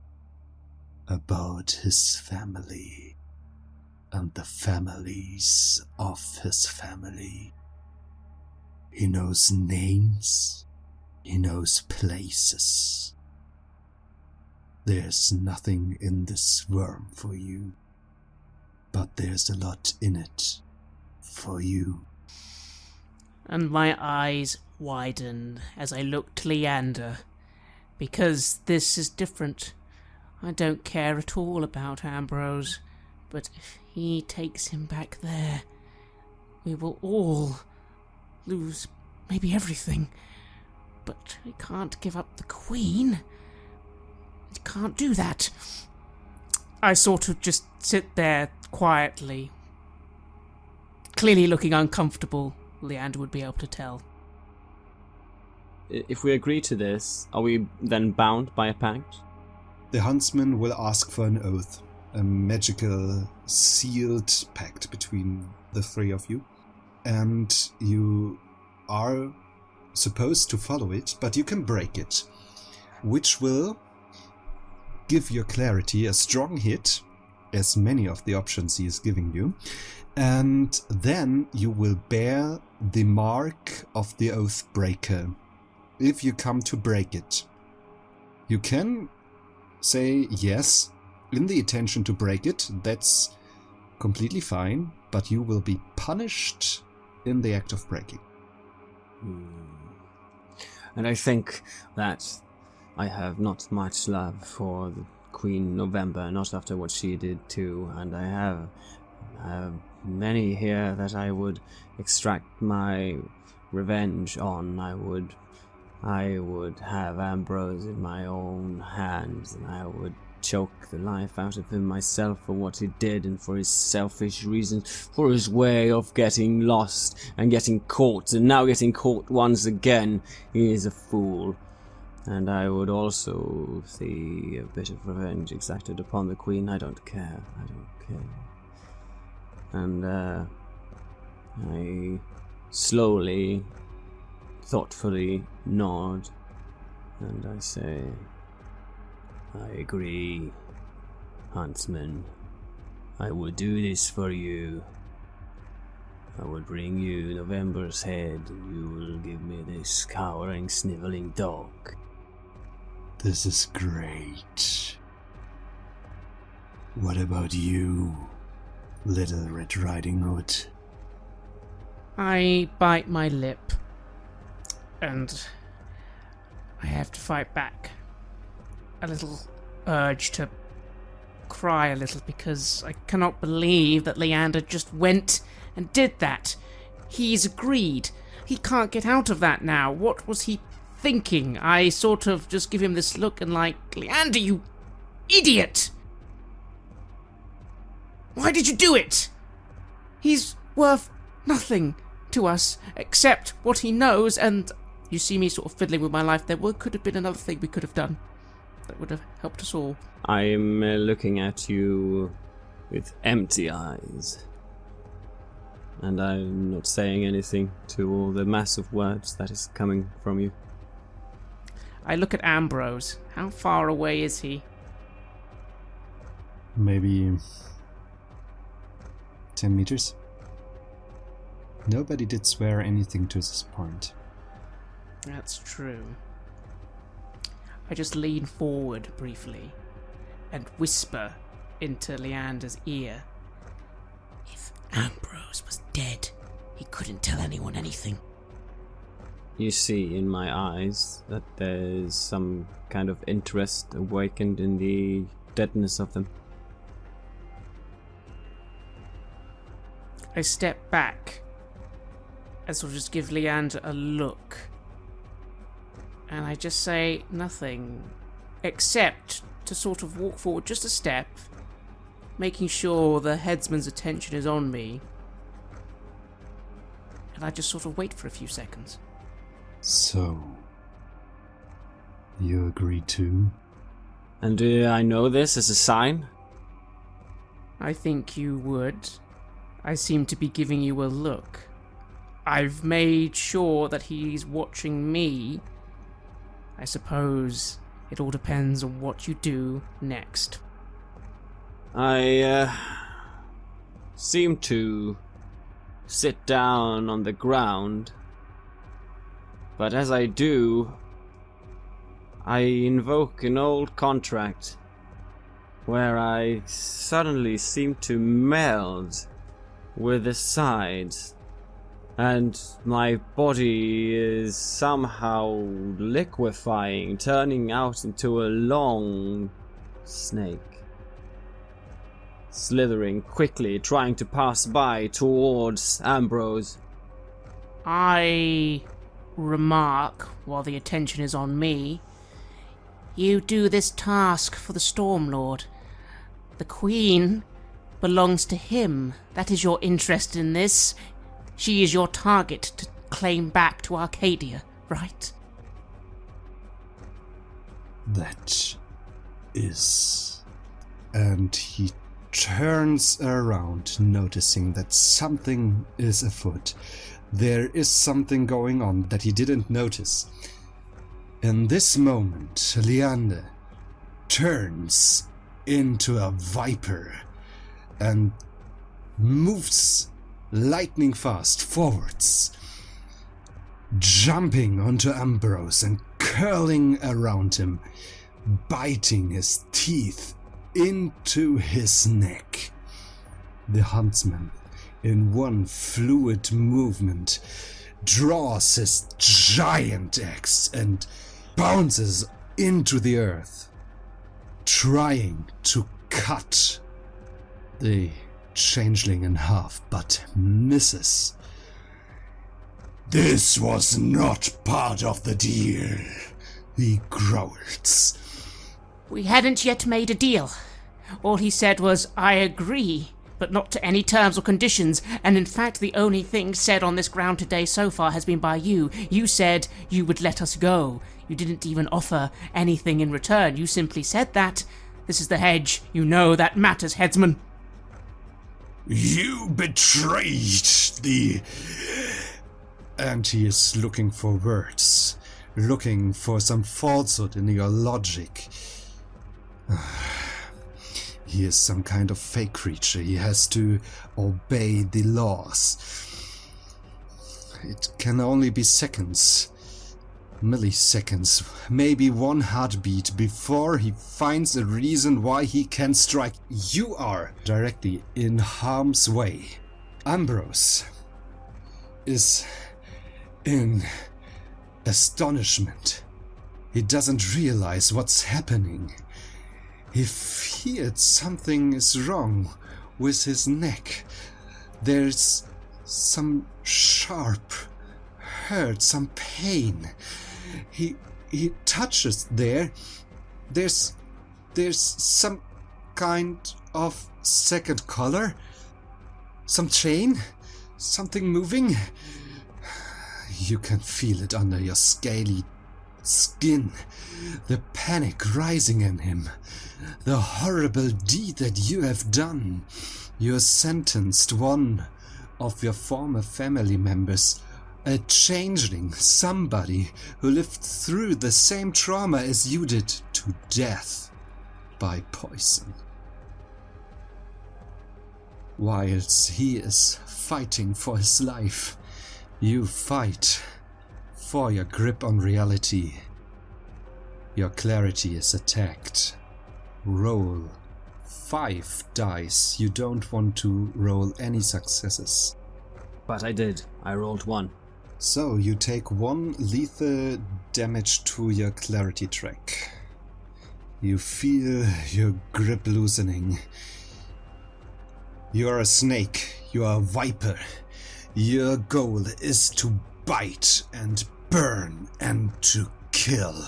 about his family and the families of his family. He knows names. He knows places. There's nothing in this worm for you, but there's a lot in it for you. And my eyes widen as I look to Leander, because this is different. I don't care at all about Ambrose, but if he takes him back there, we will all lose maybe everything. But we can't give up the Queen. We can't do that. I sort of just sit there quietly, clearly looking uncomfortable. Leander would be able to tell. If we agree to this, are we then bound by a pact? The Huntsman will ask for an oath, a magical sealed pact between the three of you, and you are supposed to follow it, but you can break it, which will give your clarity a strong hit, as many of the options he is giving you, and then you will bear the mark of the oath breaker if you come to break it. You can say yes in the intention to break it, that's completely fine, but you will be punished in the act of breaking. And I think that I have not much love for the Queen November, not after what she did too, and I have many here that I would extract my revenge on. I would have Ambrose in my own hands, and I would choke the life out of him myself for what he did and for his selfish reasons, for his way of getting lost and getting caught, and now getting caught once again. He is a fool. And I would also see a bit of revenge exacted upon the Queen. I don't care. And I slowly, thoughtfully nod, and I say, I agree, Huntsman. I would do this for you. I will bring you November's head, and you will give me this cowering, sniveling dog. This is great. What about you, Little Red Riding Hood? I bite my lip, and I have to fight back. A little urge to cry a little, because I cannot believe that Leander just went and did that. He's agreed. He can't get out of that now. What was he thinking? I sort of just give him this look and like, Leander, you idiot! Why did you do it? He's worth nothing to us except what he knows, and you see me sort of fiddling with my life there. Could have been another thing we could have done that would have helped us all. I'm looking at you with empty eyes, and I'm not saying anything to all the massive words that is coming from you. I look at Ambrose. How far away is he? Maybe 10 meters. Nobody did swear anything to this point. That's true. I just lean forward briefly and whisper into Leander's ear. If Ambrose was dead, he couldn't tell anyone anything. You see in my eyes that there's some kind of interest awakened in the deadness of them. I step back and sort of just give Leander a look. And I just say nothing, except to sort of walk forward just a step, making sure the headsman's attention is on me. And I just sort of wait for a few seconds. So, you agree too? And do I know this as a sign? I think you would. I seem to be giving you a look. I've made sure that he's watching me. I suppose it all depends on what you do next. I seem to sit down on the ground, but as I do, I invoke an old contract where I suddenly seem to meld with the sides, and my body is somehow liquefying, turning out into a long snake, slithering quickly, trying to pass by towards Ambrose. I remark, while the attention is on me, you do this task for the Stormlord. The Queen belongs to him. That is your interest in this. She is your target to claim back to Arcadia, right? That is... And he turns around, noticing that something is afoot. There is something going on that he didn't notice. In this moment, Leander turns into a viper and moves lightning fast forwards, jumping onto Ambrose and curling around him, biting his teeth into his neck. The Huntsman, in one fluid movement, draws his giant axe and bounces into the earth, trying to cut the changeling in half, but misses. "This was not part of the deal," he growls. We hadn't yet made a deal. All he said was, "I agree, but not to any terms or conditions," and in fact the only thing said on this ground today so far has been by you. You said you would let us go. You didn't even offer anything in return. You simply said that. This is the hedge. You know that matters, headsman. "You betrayed the..." And he is looking for words, looking for some falsehood in your logic. He is some kind of fake creature. He has to obey the laws. It can only be seconds, milliseconds, maybe one heartbeat before he finds a reason why he can strike. You are directly in harm's way. Ambrose is in astonishment. He doesn't realize what's happening. He feared something is wrong with his neck. There's some sharp hurt, some pain. He touches there. There's some kind of second color. Some chain. Something moving. You can feel it under your scaly skin. The panic rising in him. The horrible deed that you have done. You sentenced one of your former family members, a changeling, somebody who lived through the same trauma as you did, to death by poison. Whilst he is fighting for his life, you fight for your grip on reality. Your clarity is attacked. Roll 5 dice. You don't want to roll any successes. But I did. I rolled 1. So you take 1 lethal damage to your clarity track. You feel your grip loosening. You are a snake. You are a viper. Your goal is to bite and burn and to kill.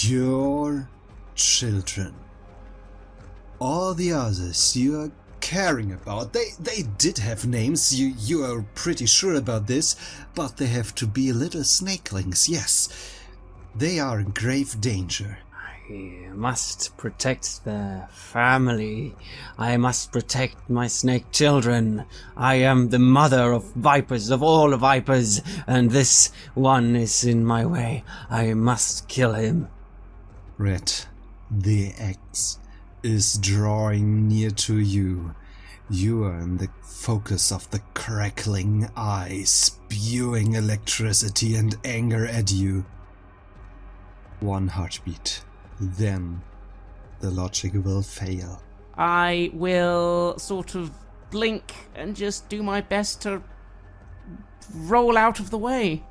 Your children. All the others you are caring about, they did have names, you are pretty sure about this, but they have to be little snakelings, yes. They are in grave danger. I must protect the family. I must protect my snake children. I am the mother of vipers, of all vipers, and this one is in my way. I must kill him. Red, the axe is drawing near to you. You are in the focus of the crackling eye, spewing electricity and anger at you. 1 heartbeat. Then the logic will fail. I will sort of blink and just do my best to roll out of the way.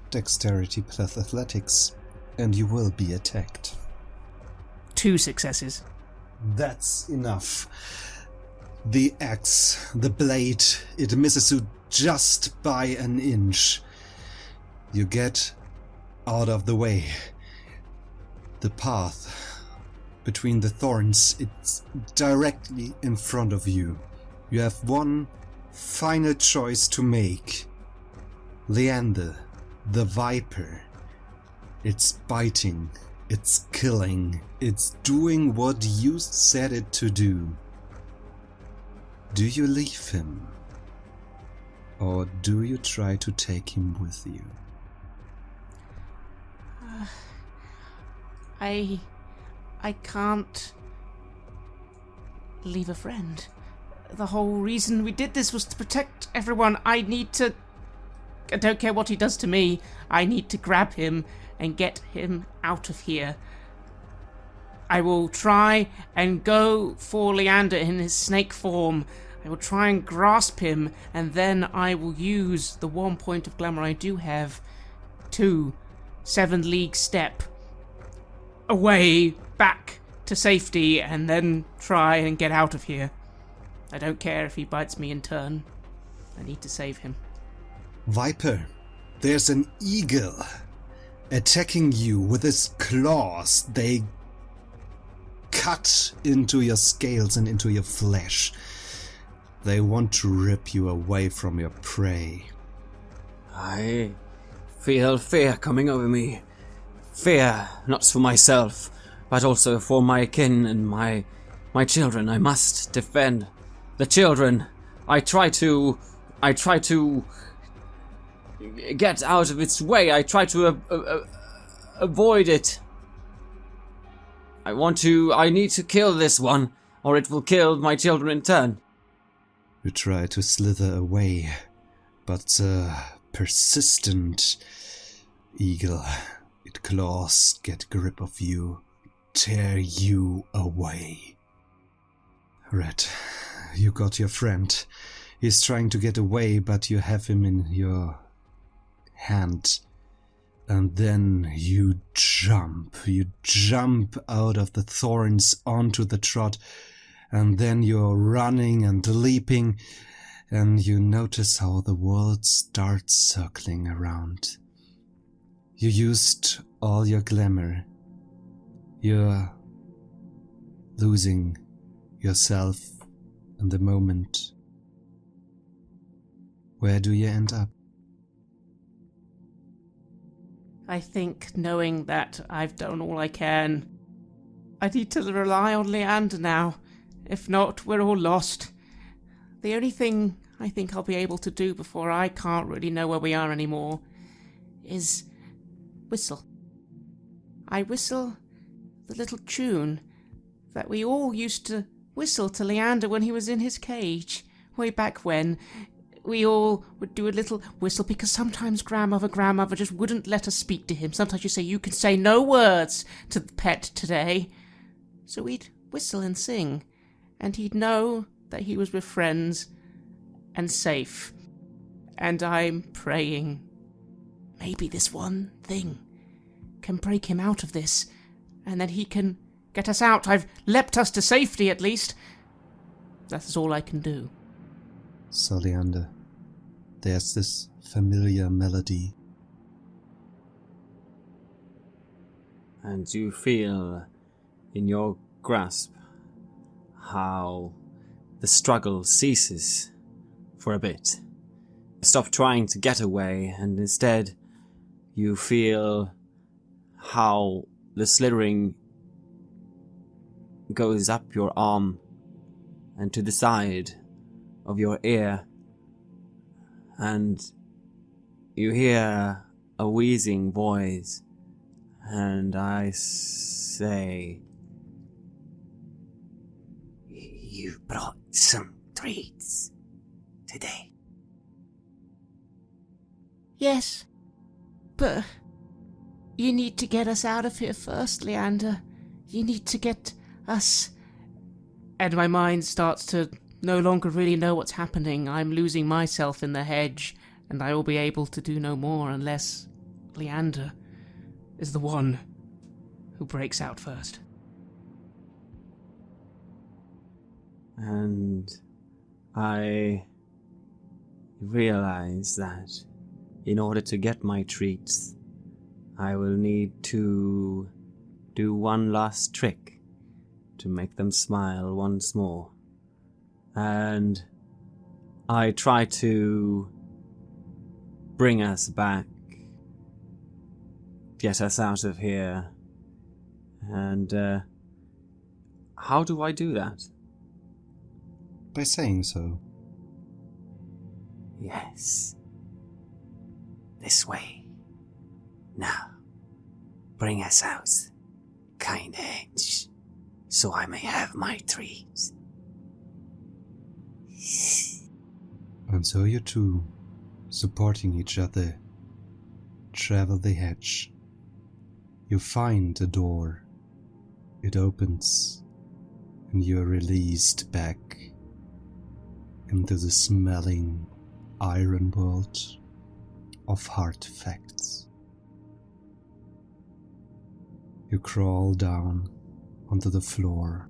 Dexterity plus athletics, and you will be attacked. 2 successes. That's enough. The axe, the blade, it misses you just by an inch. You get out of the way. The path between the thorns, it's directly in front of you. You have one final choice to make. Leander, the viper. It's biting, it's killing, it's doing what you said it to do. Do you leave him? Or do you try to take him with you? I can't leave a friend. The whole reason we did this was to protect everyone. I don't care what he does to me. I need to grab him and get him out of here. I will try and go for Leander in his snake form. I will try and grasp him, and then I will use the 1 point of glamour I do have to 7 league step away back to safety and then try and get out of here. I don't care if he bites me in turn. I need to save him. Viper, there's an eagle attacking you with its claws. They cut into your scales and into your flesh. They want to rip you away from your prey. I feel fear coming over me. Fear, not for myself, but also for my kin and my children. I must defend the children. I try to get out of its way. I try to avoid it. I need to kill this one, or it will kill my children in turn. You try to slither away, but persistent eagle, its claws get grip of you, tear you away. Red, you got your friend. He's trying to get away, but you have him in your hand. And then you jump out of the thorns onto the trot, and then you're running and leaping, and you notice how the world starts circling around. You used all your glamour. You're losing yourself in the moment. Where do you end up? I think, knowing that I've done all I can, I need to rely on Leander now. If not, we're all lost. The only thing I think I'll be able to do before I can't really know where we are anymore is whistle. I whistle the little tune that we all used to whistle to Leander when he was in his cage, way back when. We all would do a little whistle because sometimes grandmother just wouldn't let us speak to him. Sometimes you say, you can say no words to the pet today. So we'd whistle and sing, and he'd know that he was with friends and safe. And I'm praying, maybe this one thing can break him out of this, and then he can get us out. I've leapt us to safety at least. That's all I can do. So, Leander, there's this familiar melody. And you feel in your grasp how the struggle ceases for a bit. Stop trying to get away, and instead you feel how the slithering goes up your arm and to the side of your ear, and you hear a wheezing voice, and I say, You brought some treats today. Yes, but you need to get us out of here first, Leander. You need to get us... And my mind starts to no longer really know what's happening. I'm losing myself in the hedge, and I will be able to do no more unless Leander is the one who breaks out first. and I realize that in order to get my treats, I will need to do one last trick to make them smile once more. And I try to bring us back, get us out of here. And how do I do that? By saying so. Yes. This way. Now, bring us out, kind hedge, so I may have my treats. And so you two, supporting each other, travel the hedge. You find a door. It opens, and you are released back into the smelling iron world of hard facts. You crawl down onto the floor,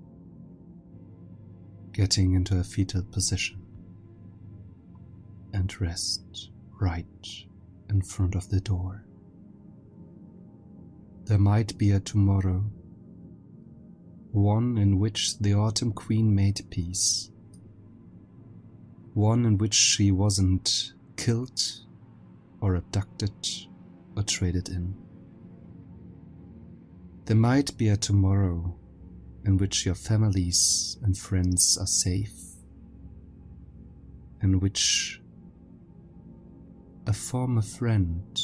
getting into a fetal position, and rest right in front of the door. There might be a tomorrow, one in which the Autumn Queen made peace, one in which she wasn't killed or abducted or traded in. There might be a tomorrow in which your families and friends are safe, in which a former friend,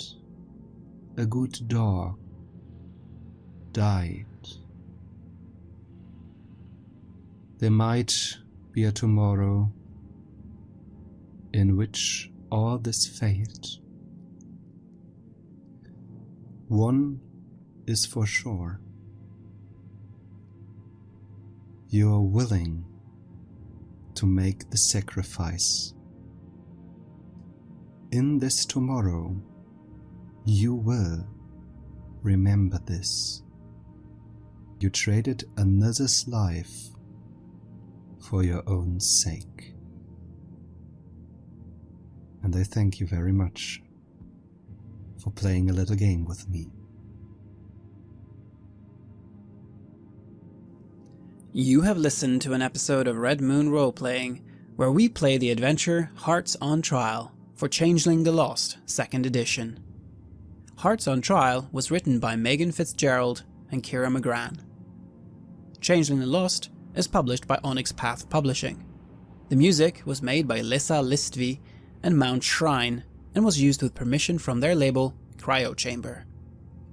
a good dog, died. There might be a tomorrow in which all this failed. One is for sure. You are willing to make the sacrifice. In this tomorrow, you will remember this. You traded another's life for your own sake. And I thank you very much for playing a little game with me. You have listened to an episode of Red Moon Roleplaying, where we play the adventure Hearts on Trial for Changeling the Lost 2nd Edition. Hearts on Trial was written by Megan Fitzgerald and Kira McGran. Changeling the Lost is published by Onyx Path Publishing. The music was made by Lissa Listvi and Mount Shrine and was used with permission from their label Cryo Chamber.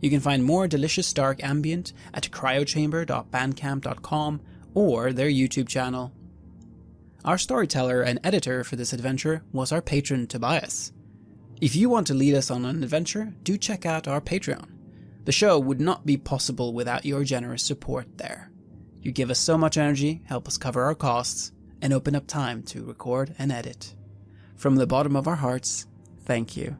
You can find more delicious dark ambient at cryochamber.bandcamp.com or their YouTube channel. Our storyteller and editor for this adventure was our patron Tobias. If you want to lead us on an adventure, do check out our Patreon. The show would not be possible without your generous support there. You give us so much energy, help us cover our costs, and open up time to record and edit. From the bottom of our hearts, thank you.